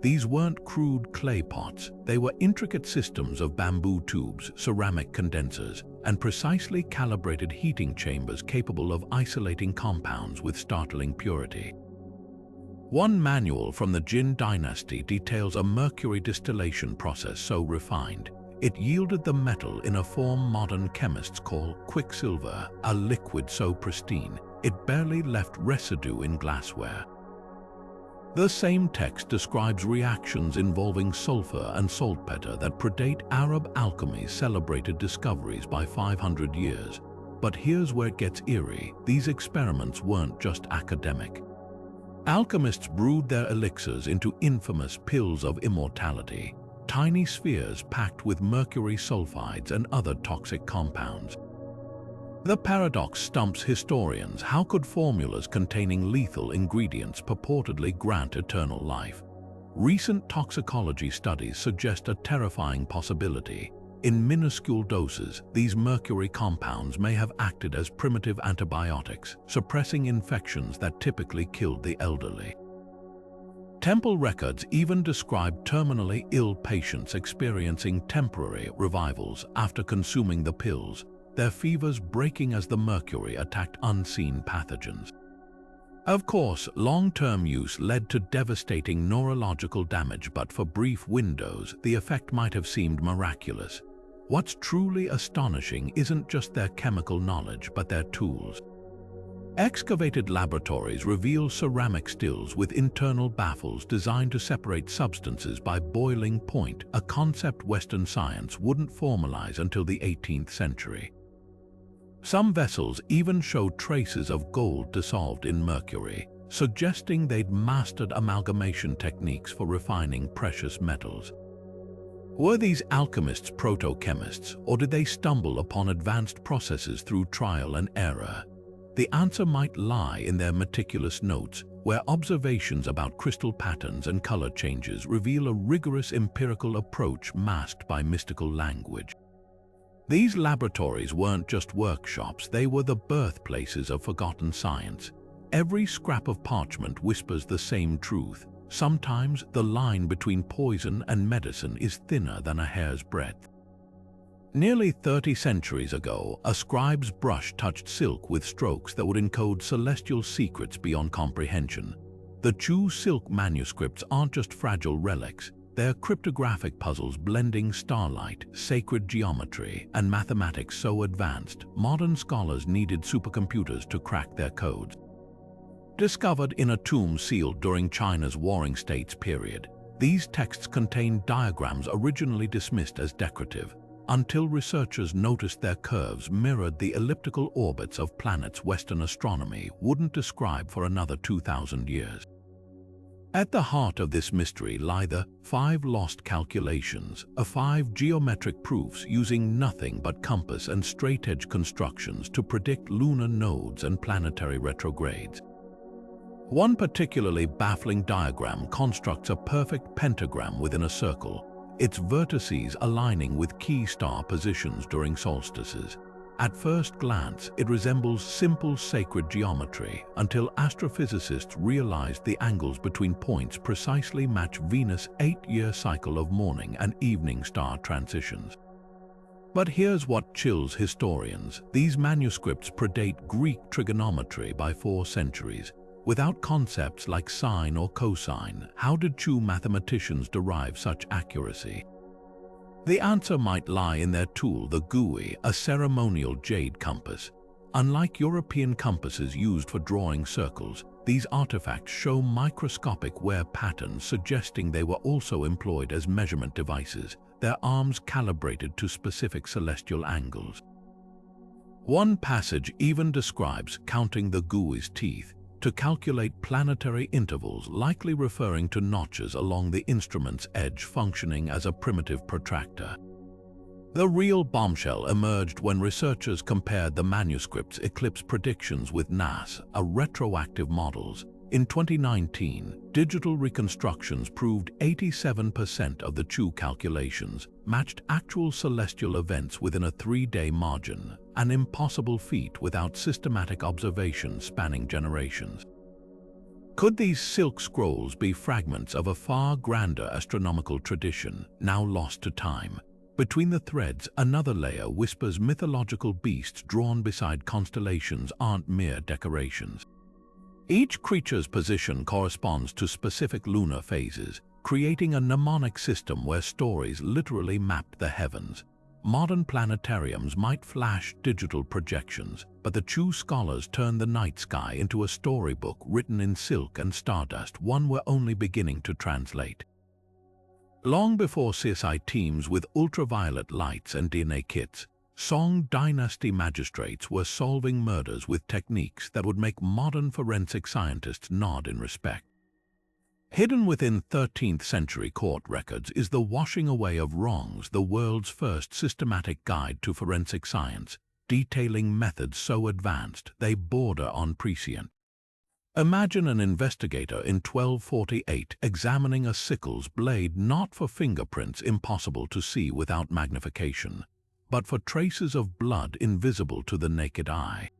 These weren't crude clay pots, they were intricate systems of bamboo tubes, ceramic condensers, and precisely calibrated heating chambers capable of isolating compounds with startling purity. One manual from the Jin dynasty details a mercury distillation process so refined, it yielded the metal in a form modern chemists call quicksilver, a liquid so pristine, it barely left residue in glassware. The same text describes reactions involving sulfur and saltpeter that predate Arab alchemy's celebrated discoveries by 500 years. But here's where it gets eerie: these experiments weren't just academic. Alchemists brewed their elixirs into infamous pills of immortality, tiny spheres packed with mercury sulfides and other toxic compounds. The paradox stumps historians. How could formulas containing lethal ingredients purportedly grant eternal life? Recent toxicology studies suggest a terrifying possibility. In minuscule doses, these mercury compounds may have acted as primitive antibiotics, suppressing infections that typically killed the elderly. Temple records even describe terminally ill patients experiencing temporary revivals after consuming the pills, their fevers breaking as the mercury attacked unseen pathogens. Of course, long-term use led to devastating neurological damage, but for brief windows, the effect might have seemed miraculous. What's truly astonishing isn't just their chemical knowledge, but their tools. Excavated laboratories reveal ceramic stills with internal baffles designed to separate substances by boiling point, a concept Western science wouldn't formalize until the 18th century. Some vessels even show traces of gold dissolved in mercury, suggesting they'd mastered amalgamation techniques for refining precious metals. Were these alchemists proto-chemists, or did they stumble upon advanced processes through trial and error? The answer might lie in their meticulous notes, where observations about crystal patterns and color changes reveal a rigorous empirical approach masked by mystical language. These laboratories weren't just workshops, they were the birthplaces of forgotten science. Every scrap of parchment whispers the same truth. Sometimes the line between poison and medicine is thinner than a hair's breadth. Nearly 30 centuries ago, a scribe's brush touched silk with strokes that would encode celestial secrets beyond comprehension. The Chu silk manuscripts aren't just fragile relics, they're cryptographic puzzles blending starlight, sacred geometry, and mathematics so advanced, modern scholars needed supercomputers to crack their codes. Discovered in a tomb sealed during China's Warring States period, these texts contain diagrams originally dismissed as decorative, until researchers noticed their curves mirrored the elliptical orbits of planets Western astronomy wouldn't describe for another 2,000 years. At the heart of this mystery lie the 5 lost calculations, 5 geometric proofs using nothing but compass and straight-edge constructions to predict lunar nodes and planetary retrogrades. One particularly baffling diagram constructs a perfect pentagram within a circle, its vertices aligning with key star positions during solstices. At first glance, it resembles simple sacred geometry until astrophysicists realized the angles between points precisely match Venus' 8-year cycle of morning and evening star transitions. But here's what chills historians. These manuscripts predate Greek trigonometry by 4 centuries. Without concepts like sine or cosine, how did Chu mathematicians derive such accuracy? The answer might lie in their tool, the gui, a ceremonial jade compass. Unlike European compasses used for drawing circles, these artifacts show microscopic wear patterns suggesting they were also employed as measurement devices, their arms calibrated to specific celestial angles. One passage even describes counting the gui's teeth to calculate planetary intervals, likely referring to notches along the instrument's edge functioning as a primitive protractor. The real bombshell emerged when researchers compared the manuscript's eclipse predictions with NAS's retroactive models. In 2019, digital reconstructions proved 87% of the Chu calculations matched actual celestial events within a 3-day margin, an impossible feat without systematic observation spanning generations. Could these silk scrolls be fragments of a far grander astronomical tradition, now lost to time? Between the threads, another layer whispers mythological beasts drawn beside constellations aren't mere decorations. Each creature's position corresponds to specific lunar phases, creating a mnemonic system where stories literally mapped the heavens. Modern planetariums might flash digital projections, but the Chu scholars turned the night sky into a storybook written in silk and stardust, one we're only beginning to translate. Long before CSI teams with ultraviolet lights and DNA kits, Song dynasty magistrates were solving murders with techniques that would make modern forensic scientists nod in respect. Hidden within 13th century court records is The Washing Away of Wrongs, the world's first systematic guide to forensic science, detailing methods so advanced they border on prescient. Imagine an investigator in 1248 examining a sickle's blade not for fingerprints impossible to see without magnification, but for traces of blood invisible to the naked eye.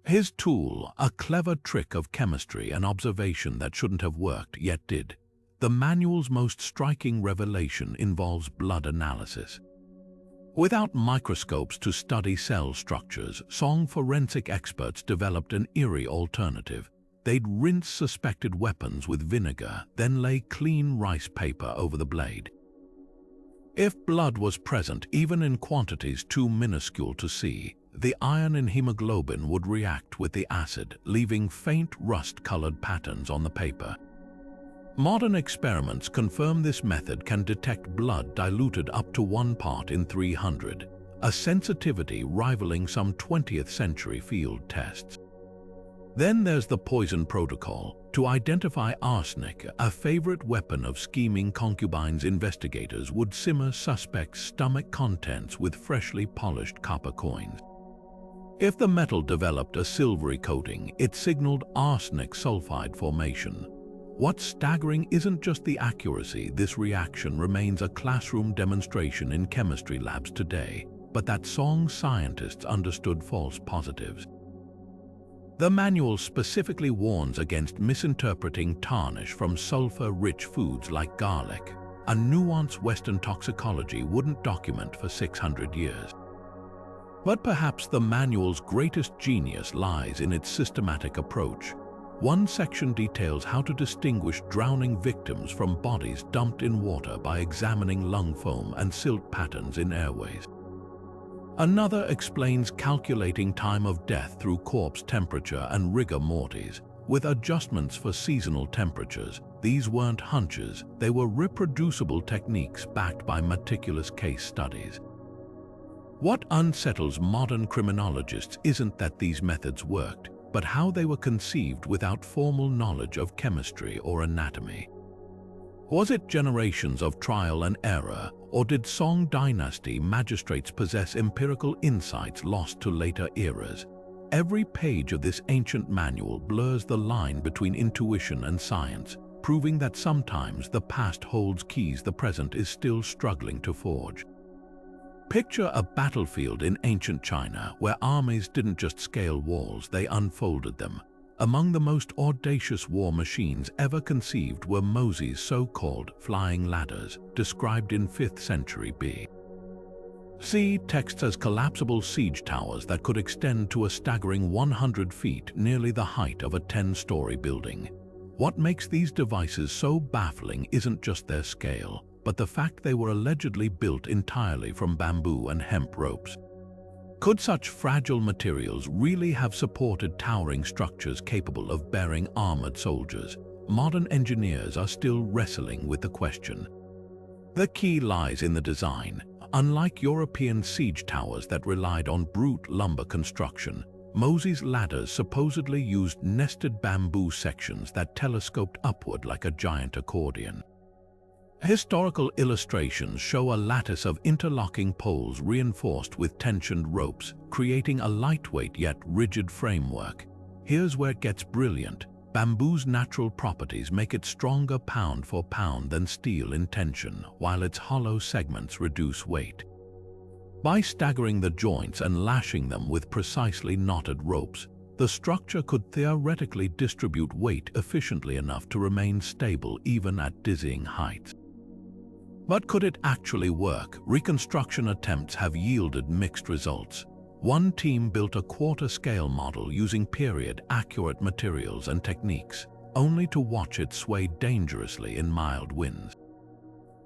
His tool, a clever trick of chemistry and observation that shouldn't have worked, yet did. The manual's most striking revelation involves blood analysis. Without microscopes to study cell structures, Song forensic experts developed an eerie alternative. They'd rinse suspected weapons with vinegar, then lay clean rice paper over the blade. If blood was present, even in quantities too minuscule to see, the iron in hemoglobin would react with the acid, leaving faint rust-colored patterns on the paper. Modern experiments confirm this method can detect blood diluted up to 1 part in 300, a sensitivity rivaling some 20th century field tests. Then there's the poison protocol. To identify arsenic, a favorite weapon of scheming concubines, investigators would simmer suspects' stomach contents with freshly polished copper coins. If the metal developed a silvery coating, it signaled arsenic sulfide formation. What's staggering isn't just the accuracy. This reaction remains a classroom demonstration in chemistry labs today, but that Song scientists understood false positives. The manual specifically warns against misinterpreting tarnish from sulfur-rich foods like garlic. a nuanced Western toxicology wouldn't document for 600 years. But perhaps the manual's greatest genius lies in its systematic approach. One section details how to distinguish drowning victims from bodies dumped in water by examining lung foam and silt patterns in airways. Another explains calculating time of death through corpse temperature and rigor mortis, with adjustments for seasonal temperatures. These weren't hunches, they were reproducible techniques backed by meticulous case studies. What unsettles modern criminologists isn't that these methods worked, but how they were conceived without formal knowledge of chemistry or anatomy. Was it generations of trial and error, or did Song dynasty magistrates possess empirical insights lost to later eras? Every page of this ancient manual blurs the line between intuition and science, proving that sometimes the past holds keys the present is still struggling to forge. Picture a battlefield in ancient China where armies didn't just scale walls, they unfolded them. Among the most audacious war machines ever conceived were Moses' so-called flying ladders, described in 5th century B.C. texts as collapsible siege towers that could extend to a staggering 100 feet, nearly the height of a 10-story building. What makes these devices so baffling isn't just their scale, but the fact they were allegedly built entirely from bamboo and hemp ropes. Could such fragile materials really have supported towering structures capable of bearing armored soldiers? Modern engineers are still wrestling with the question. The key lies in the design. Unlike European siege towers that relied on brute lumber construction, Moses' ladders supposedly used nested bamboo sections that telescoped upward like a giant accordion. Historical illustrations show a lattice of interlocking poles reinforced with tensioned ropes, creating a lightweight yet rigid framework. Here's where it gets brilliant. Bamboo's natural properties make it stronger pound for pound than steel in tension, while its hollow segments reduce weight. By staggering the joints and lashing them with precisely knotted ropes, the structure could theoretically distribute weight efficiently enough to remain stable even at dizzying heights. But could it actually work? Reconstruction attempts have yielded mixed results. One team built a quarter-scale model using period-accurate materials and techniques, only to watch it sway dangerously in mild winds.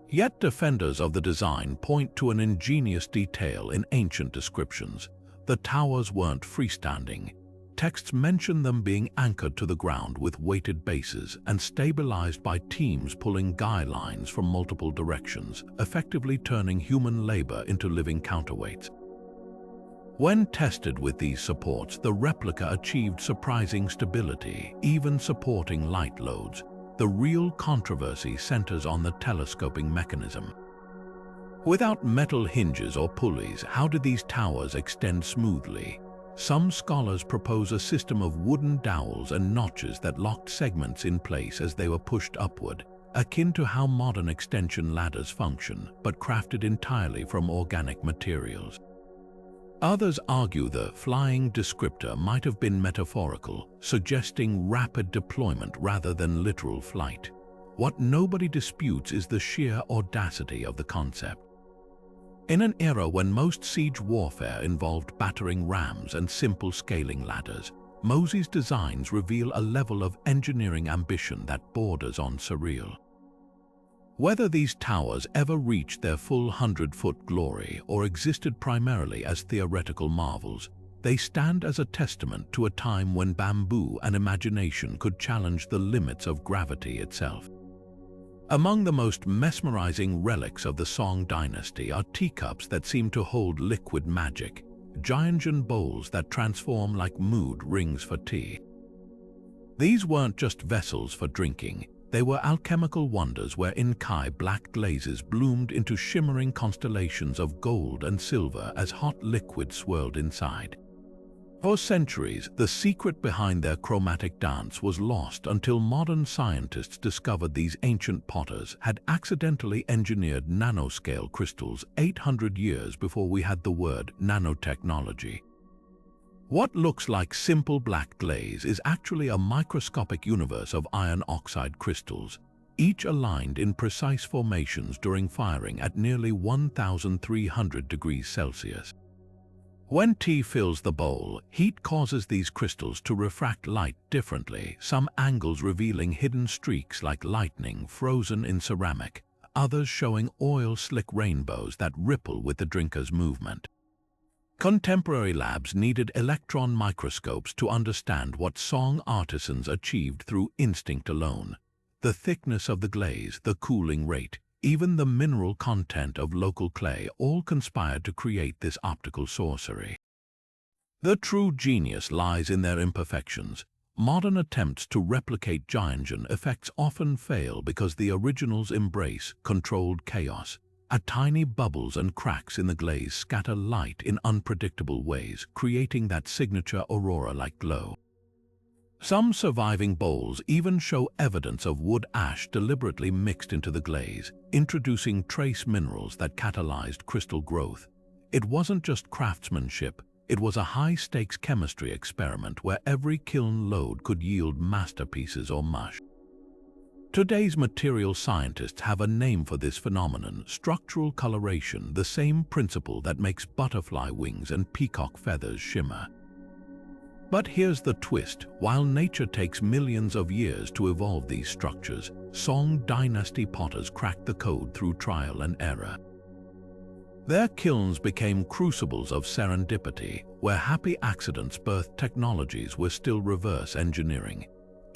Yet defenders of the design point to an ingenious detail in ancient descriptions. The towers weren't freestanding. Texts mention them being anchored to the ground with weighted bases and stabilized by teams pulling guy lines from multiple directions, effectively turning human labor into living counterweights. When tested with these supports, the replica achieved surprising stability, even supporting light loads. The real controversy centers on the telescoping mechanism. Without metal hinges or pulleys, how did these towers extend smoothly? Some scholars propose a system of wooden dowels and notches that locked segments in place as they were pushed upward, akin to how modern extension ladders function, but crafted entirely from organic materials. Others argue the flying descriptor might have been metaphorical, suggesting rapid deployment rather than literal flight. What nobody disputes is the sheer audacity of the concept. In an era when most siege warfare involved battering rams and simple scaling ladders, Moses' designs reveal a level of engineering ambition that borders on surreal. Whether these towers ever reached their full 100-foot glory or existed primarily as theoretical marvels, they stand as a testament to a time when bamboo and imagination could challenge the limits of gravity itself. Among the most mesmerizing relics of the Song dynasty are teacups that seem to hold liquid magic, Dujiangyan bowls that transform like mood rings for tea. These weren't just vessels for drinking, they were alchemical wonders where Inkai black glazes bloomed into shimmering constellations of gold and silver as hot liquid swirled inside. For centuries, the secret behind their chromatic dance was lost until modern scientists discovered these ancient potters had accidentally engineered nanoscale crystals 800 years before we had the word nanotechnology. What looks like simple black glaze is actually a microscopic universe of iron oxide crystals. each aligned in precise formations during firing at nearly 1,300 degrees Celsius. When tea fills the bowl, heat causes these crystals to refract light differently, some angles revealing hidden streaks like lightning frozen in ceramic, others showing oil-slick rainbows that ripple with the drinker's movement. Contemporary labs needed electron microscopes to understand what Song artisans achieved through instinct alone. The thickness of the glaze, the cooling rate, even the mineral content of local clay all conspired to create this optical sorcery. The true genius lies in their imperfections. Modern attempts to replicate Dujiangyan effects often fail because the originals embrace controlled chaos. Tiny bubbles and cracks in the glaze scatter light in unpredictable ways, creating that signature aurora-like glow. Some surviving bowls even show evidence of wood ash deliberately mixed into the glaze, introducing trace minerals that catalyzed crystal growth. It wasn't just craftsmanship, it was a high-stakes chemistry experiment where every kiln load could yield masterpieces or mush. Today's material scientists have a name for this phenomenon: structural coloration, the same principle that makes butterfly wings and peacock feathers shimmer. But here's the twist: while nature takes millions of years to evolve these structures, Song dynasty potters cracked the code through trial and error. Their kilns became crucibles of serendipity, where happy accidents birthed technologies we're still reverse engineering.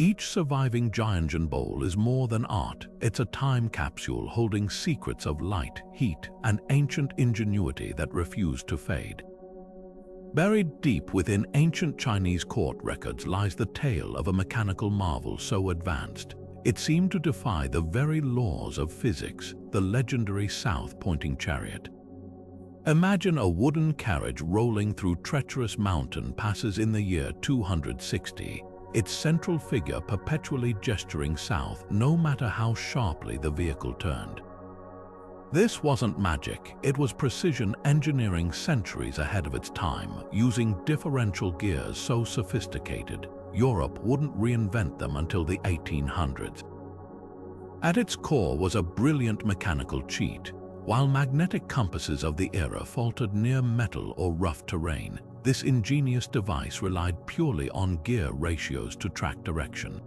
Each surviving Dujiangyan bowl is more than art. It's a time capsule holding secrets of light, heat, and ancient ingenuity that refuse to fade. Buried deep within ancient Chinese court records lies the tale of a mechanical marvel so advanced, it seemed to defy the very laws of physics, the legendary south-pointing chariot. Imagine a wooden carriage rolling through treacherous mountain passes in the year 260, its central figure perpetually gesturing south no matter how sharply the vehicle turned. This wasn't magic, it was precision engineering centuries ahead of its time, using differential gears so sophisticated, Europe wouldn't reinvent them until the 1800s. At its core was a brilliant mechanical cheat. While magnetic compasses of the era faltered near metal or rough terrain, this ingenious device relied purely on gear ratios to track direction.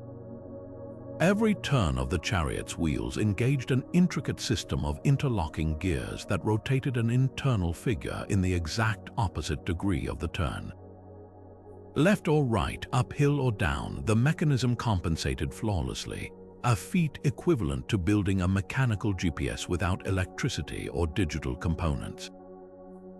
Every turn of the chariot's wheels engaged an intricate system of interlocking gears that rotated an internal figure in the exact opposite degree of the turn. Left or right, uphill or down, the mechanism compensated flawlessly, a feat equivalent to building a mechanical GPS without electricity or digital components.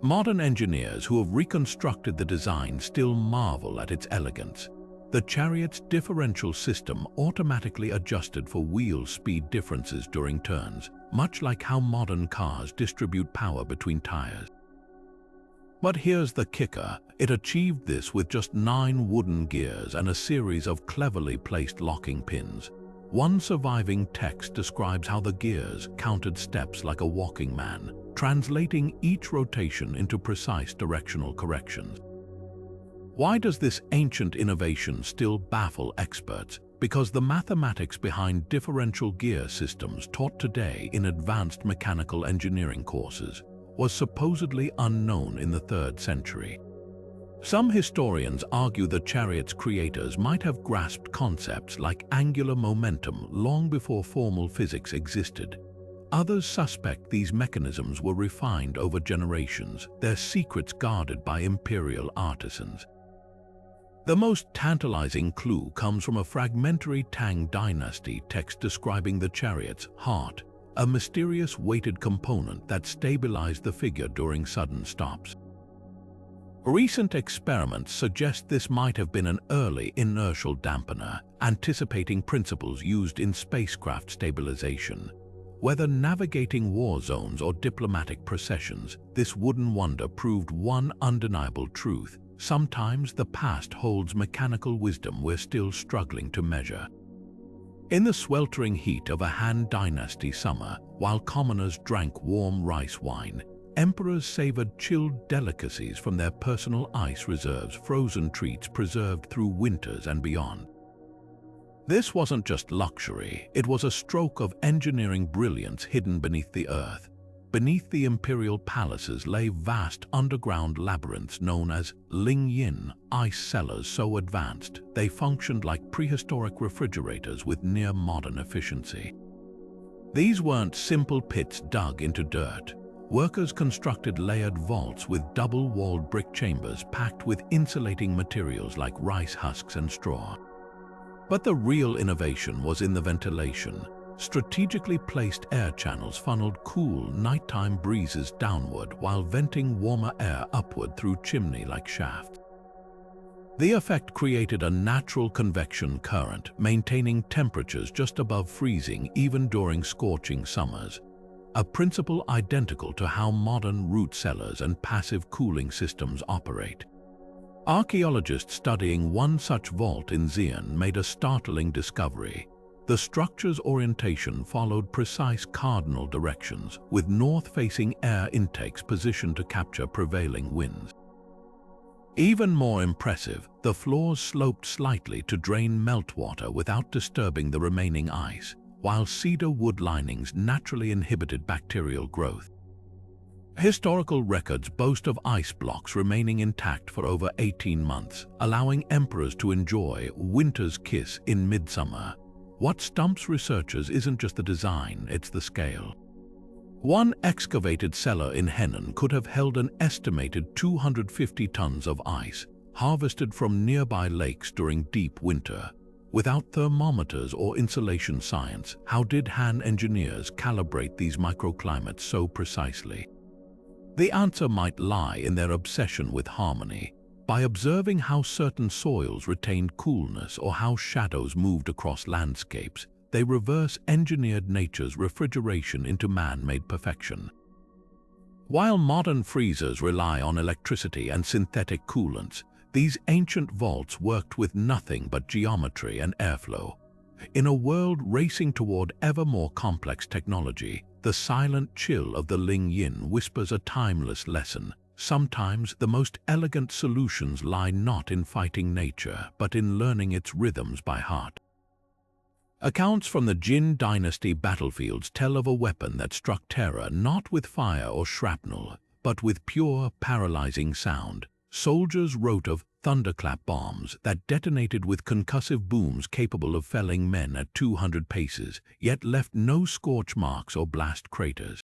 Modern engineers who have reconstructed the design still marvel at its elegance. The chariot's differential system automatically adjusted for wheel speed differences during turns, much like how modern cars distribute power between tires. But here's the kicker: it achieved this with just 9 wooden gears and a series of cleverly placed locking pins. One surviving text describes how the gears counted steps like a walking man, translating each rotation into precise directional corrections. Why does this ancient innovation still baffle experts? Because the mathematics behind differential gear systems taught today in advanced mechanical engineering courses was supposedly unknown in the 3rd century. Some historians argue the chariot's creators might have grasped concepts like angular momentum long before formal physics existed. Others suspect these mechanisms were refined over generations, their secrets guarded by imperial artisans. The most tantalizing clue comes from a fragmentary Tang Dynasty text describing the chariot's heart, a mysterious weighted component that stabilized the figure during sudden stops. Recent experiments suggest this might have been an early inertial dampener, anticipating principles used in spacecraft stabilization. Whether navigating war zones or diplomatic processions, this wooden wonder proved one undeniable truth: sometimes the past holds mechanical wisdom we're still struggling to measure. In the sweltering heat of a Han Dynasty summer, while commoners drank warm rice wine, emperors savored chilled delicacies from their personal ice reserves, frozen treats preserved through winters and beyond. This wasn't just luxury, it was a stroke of engineering brilliance hidden beneath the earth. Beneath the imperial palaces lay vast underground labyrinths known as Lingyin, ice cellars so advanced they functioned like prehistoric refrigerators with near-modern efficiency. These weren't simple pits dug into dirt. Workers constructed layered vaults with double-walled brick chambers packed with insulating materials like rice husks and straw. But the real innovation was in the ventilation. Strategically placed air channels funneled cool, nighttime breezes downward while venting warmer air upward through chimney-like shafts. The effect created a natural convection current, maintaining temperatures just above freezing even during scorching summers, a principle identical to how modern root cellars and passive cooling systems operate. Archaeologists studying one such vault in Xi'an made a startling discovery. The structure's orientation followed precise cardinal directions, with north-facing air intakes positioned to capture prevailing winds. Even more impressive, the floors sloped slightly to drain meltwater without disturbing the remaining ice, while cedar wood linings naturally inhibited bacterial growth. Historical records boast of ice blocks remaining intact for over 18 months, allowing emperors to enjoy winter's kiss in midsummer. What stumps researchers isn't just the design, it's the scale. One excavated cellar in Henan could have held an estimated 250 tons of ice, harvested from nearby lakes during deep winter. Without thermometers or insulation science, how did Han engineers calibrate these microclimates so precisely? The answer might lie in their obsession with harmony. By observing how certain soils retained coolness or how shadows moved across landscapes, they reverse-engineered nature's refrigeration into man-made perfection. While modern freezers rely on electricity and synthetic coolants, these ancient vaults worked with nothing but geometry and airflow. In a world racing toward ever more complex technology, the silent chill of the Lingyin whispers a timeless lesson. Sometimes the most elegant solutions lie not in fighting nature, but in learning its rhythms by heart. Accounts from the Jin dynasty battlefields tell of a weapon that struck terror not with fire or shrapnel, but with pure, paralyzing sound. Soldiers wrote of thunderclap bombs that detonated with concussive booms capable of felling men at 200 paces, yet left no scorch marks or blast craters.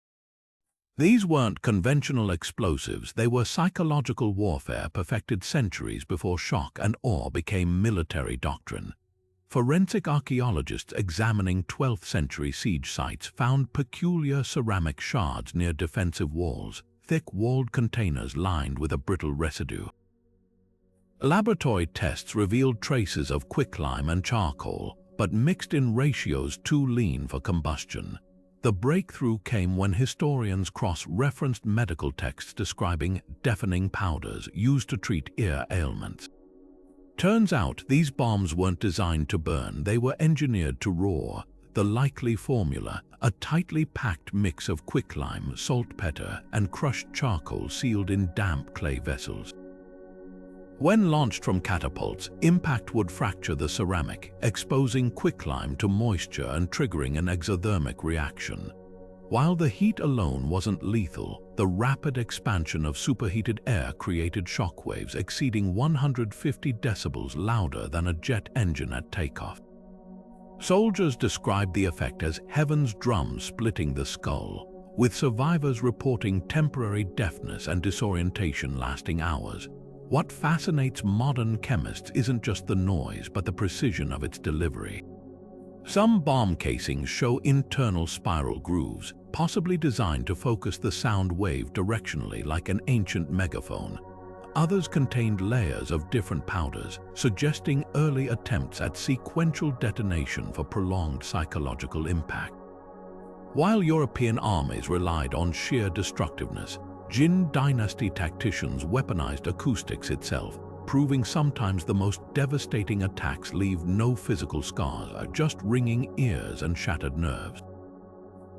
These weren't conventional explosives, they were psychological warfare perfected centuries before shock and awe became military doctrine. Forensic archaeologists examining 12th century siege sites found peculiar ceramic shards near defensive walls, thick-walled containers lined with a brittle residue. Laboratory tests revealed traces of quicklime and charcoal, but mixed in ratios too lean for combustion. The breakthrough came when historians cross-referenced medical texts describing deafening powders used to treat ear ailments. Turns out these bombs weren't designed to burn, they were engineered to roar. The likely formula, a tightly packed mix of quicklime, saltpeter, and crushed charcoal sealed in damp clay vessels. When launched from catapults, impact would fracture the ceramic, exposing quicklime to moisture and triggering an exothermic reaction. While the heat alone wasn't lethal, the rapid expansion of superheated air created shockwaves exceeding 150 decibels louder than a jet engine at takeoff. Soldiers described the effect as heaven's drum splitting the skull, with survivors reporting temporary deafness and disorientation lasting hours. What fascinates modern chemists isn't just the noise, but the precision of its delivery. Some bomb casings show internal spiral grooves, possibly designed to focus the sound wave directionally like an ancient megaphone. Others contained layers of different powders, suggesting early attempts at sequential detonation for prolonged psychological impact. While European armies relied on sheer destructiveness, Jin dynasty tacticians weaponized acoustics itself, proving sometimes the most devastating attacks leave no physical scars, just ringing ears and shattered nerves.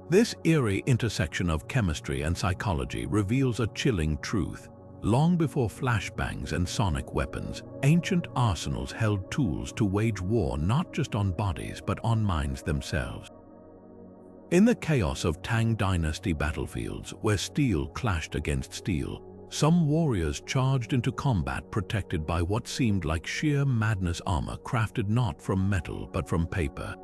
This eerie intersection of chemistry and psychology reveals a chilling truth. Long before flashbangs and sonic weapons, ancient arsenals held tools to wage war not just on bodies but on minds themselves. In the chaos of Tang Dynasty battlefields, where steel clashed against steel, some warriors charged into combat protected by what seemed like sheer madness, armor crafted not from metal but from paper.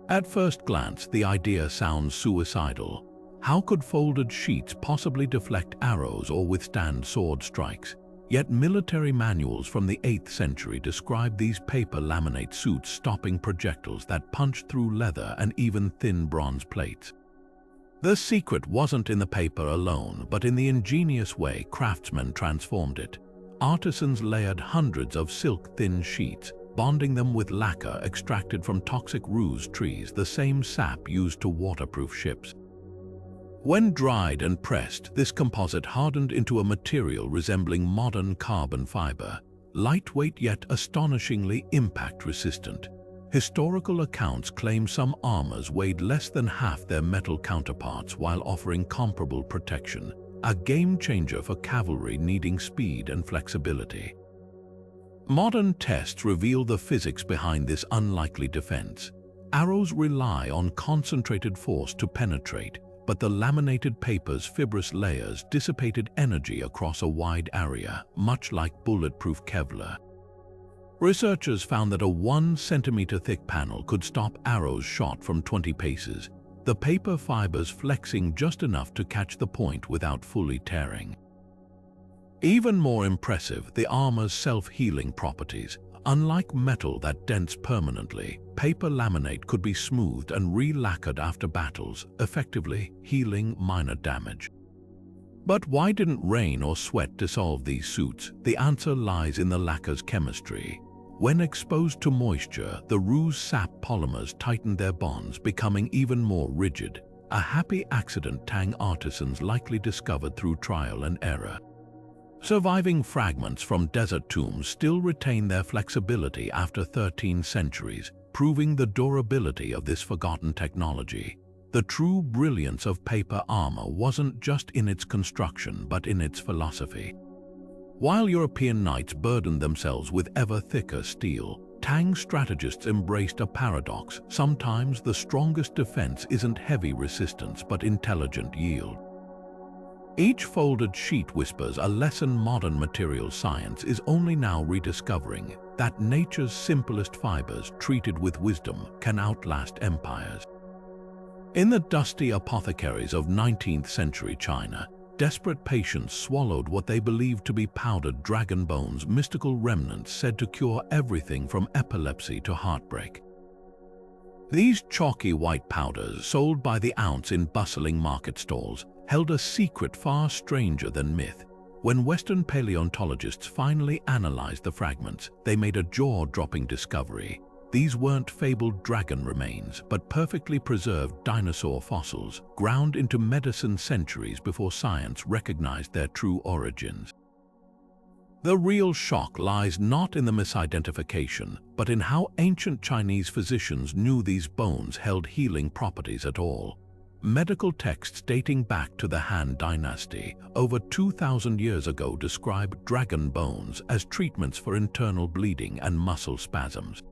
At first glance, the idea sounds suicidal. How could folded sheets possibly deflect arrows or withstand sword strikes? Yet military manuals from the 8th century describe these paper laminate suits stopping projectiles that punched through leather and even thin bronze plates. The secret wasn't in the paper alone, but in the ingenious way craftsmen transformed it. Artisans layered hundreds of silk-thin sheets, bonding them with lacquer extracted from toxic rose trees, the same sap used to waterproof ships. When dried and pressed, this composite hardened into a material resembling modern carbon fiber, lightweight yet astonishingly impact-resistant. Historical accounts claim some armors weighed less than half their metal counterparts while offering comparable protection, a game-changer for cavalry needing speed and flexibility. Modern tests reveal the physics behind this unlikely defense. Arrows rely on concentrated force to penetrate, but the laminated paper's fibrous layers dissipated energy across a wide area, much like bulletproof Kevlar. Researchers found that a 1 centimeter thick panel could stop arrows shot from 20 paces, the paper fibers flexing just enough to catch the point without fully tearing. Even more impressive, the armor's self-healing properties. Unlike metal that dents permanently, paper laminate could be smoothed and re-lacquered after battles, effectively healing minor damage. But why didn't rain or sweat dissolve these suits? The answer lies in the lacquer's chemistry. When exposed to moisture, the rose sap polymers tightened their bonds, becoming even more rigid, a happy accident Tang artisans likely discovered through trial and error. Surviving fragments from desert tombs still retain their flexibility after 13 centuries, proving the durability of this forgotten technology. The true brilliance of paper armor wasn't just in its construction but in its philosophy. While European knights burdened themselves with ever thicker steel, Tang strategists embraced a paradox. Sometimes the strongest defense isn't heavy resistance but intelligent yield. Each folded sheet whispers a lesson modern material science is only now rediscovering, that nature's simplest fibers, treated with wisdom, can outlast empires. In the dusty apothecaries of 19th century China, desperate patients swallowed what they believed to be powdered dragon bones, mystical remnants said to cure everything from epilepsy to heartbreak. These chalky white powders, sold by the ounce in bustling market stalls, held a secret far stranger than myth. When Western paleontologists finally analyzed the fragments, they made a jaw-dropping discovery. These weren't fabled dragon remains, but perfectly preserved dinosaur fossils, ground into medicine centuries before science recognized their true origins. The real shock lies not in the misidentification, but in how ancient Chinese physicians knew these bones held healing properties at all. Medical texts dating back to the Han Dynasty, over 2,000 years ago, describe dragon bones as treatments for internal bleeding and muscle spasms.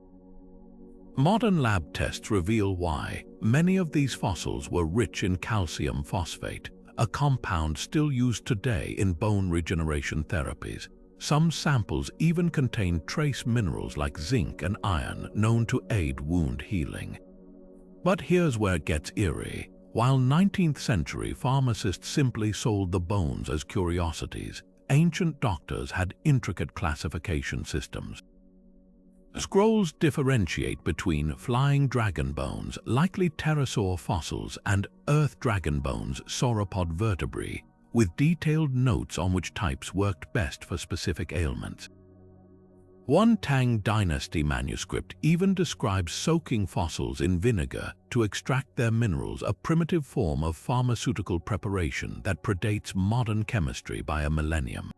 Modern lab tests reveal why. Many of these fossils were rich in calcium phosphate, a compound still used today in bone regeneration therapies. Some samples even contain trace minerals like zinc and iron, known to aid wound healing. But here's where it gets eerie. While 19th century pharmacists simply sold the bones as curiosities, ancient doctors had intricate classification systems. Scrolls differentiate between flying dragon bones, likely pterosaur fossils, and earth dragon bones, sauropod vertebrae, with detailed notes on which types worked best for specific ailments. One Tang Dynasty manuscript even describes soaking fossils in vinegar to extract their minerals, a primitive form of pharmaceutical preparation that predates modern chemistry by a millennium.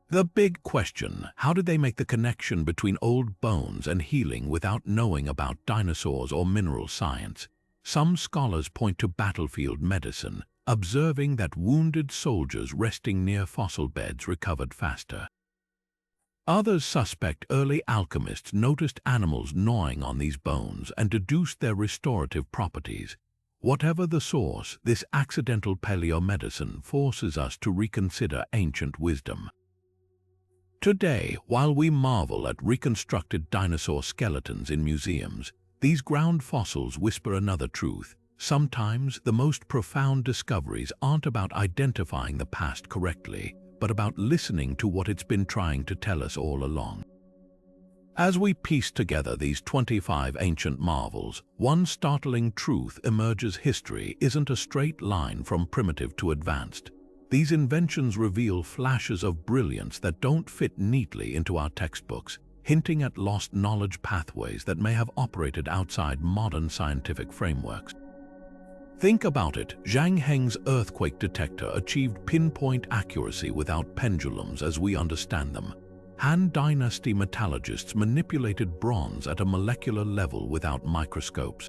The big question: how did they make the connection between old bones and healing without knowing about dinosaurs or mineral science? Some scholars point to battlefield medicine, observing that wounded soldiers resting near fossil beds recovered faster. Others suspect early alchemists noticed animals gnawing on these bones and deduced their restorative properties. Whatever the source, this accidental paleomedicine forces us to reconsider ancient wisdom. Today, while we marvel at reconstructed dinosaur skeletons in museums, these ground fossils whisper another truth. Sometimes the most profound discoveries aren't about identifying the past correctly, but about listening to what it's been trying to tell us all along. As we piece together these 25 ancient marvels, one startling truth emerges: history isn't a straight line from primitive to advanced. These inventions reveal flashes of brilliance that don't fit neatly into our textbooks, hinting at lost knowledge pathways that may have operated outside modern scientific frameworks. Think about it. Zhang Heng's earthquake detector achieved pinpoint accuracy without pendulums as we understand them. Han Dynasty metallurgists manipulated bronze at a molecular level without microscopes.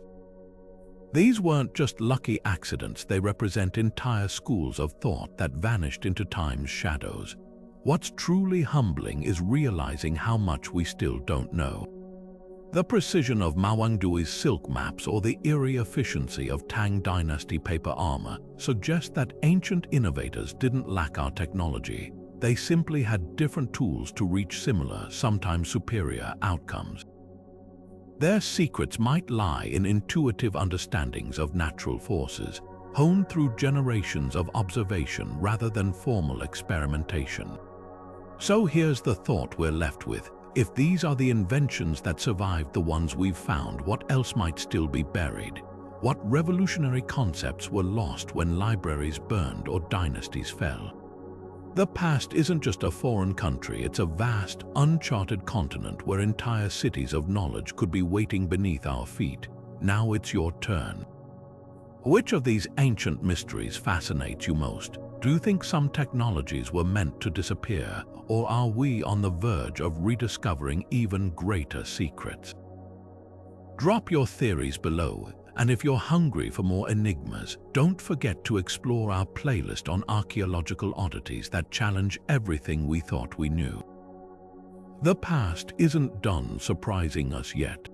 These weren't just lucky accidents, they represent entire schools of thought that vanished into time's shadows. What's truly humbling is realizing how much we still don't know. The precision of Mawangdui Silk Maps or the eerie efficiency of Tang Dynasty paper armor suggest that ancient innovators didn't lack our technology. They simply had different tools to reach similar, sometimes superior, outcomes. Their secrets might lie in intuitive understandings of natural forces, honed through generations of observation rather than formal experimentation. So here's the thought we're left with. If these are the inventions that survived the ones we've found, what else might still be buried? What revolutionary concepts were lost when libraries burned or dynasties fell? The past isn't just a foreign country, it's a vast, uncharted continent where entire cities of knowledge could be waiting beneath our feet. Now it's your turn. Which of these ancient mysteries fascinates you most? Do you think some technologies were meant to disappear, or are we on the verge of rediscovering even greater secrets? Drop your theories below, and if you're hungry for more enigmas, don't forget to explore our playlist on archaeological oddities that challenge everything we thought we knew. The past isn't done surprising us yet.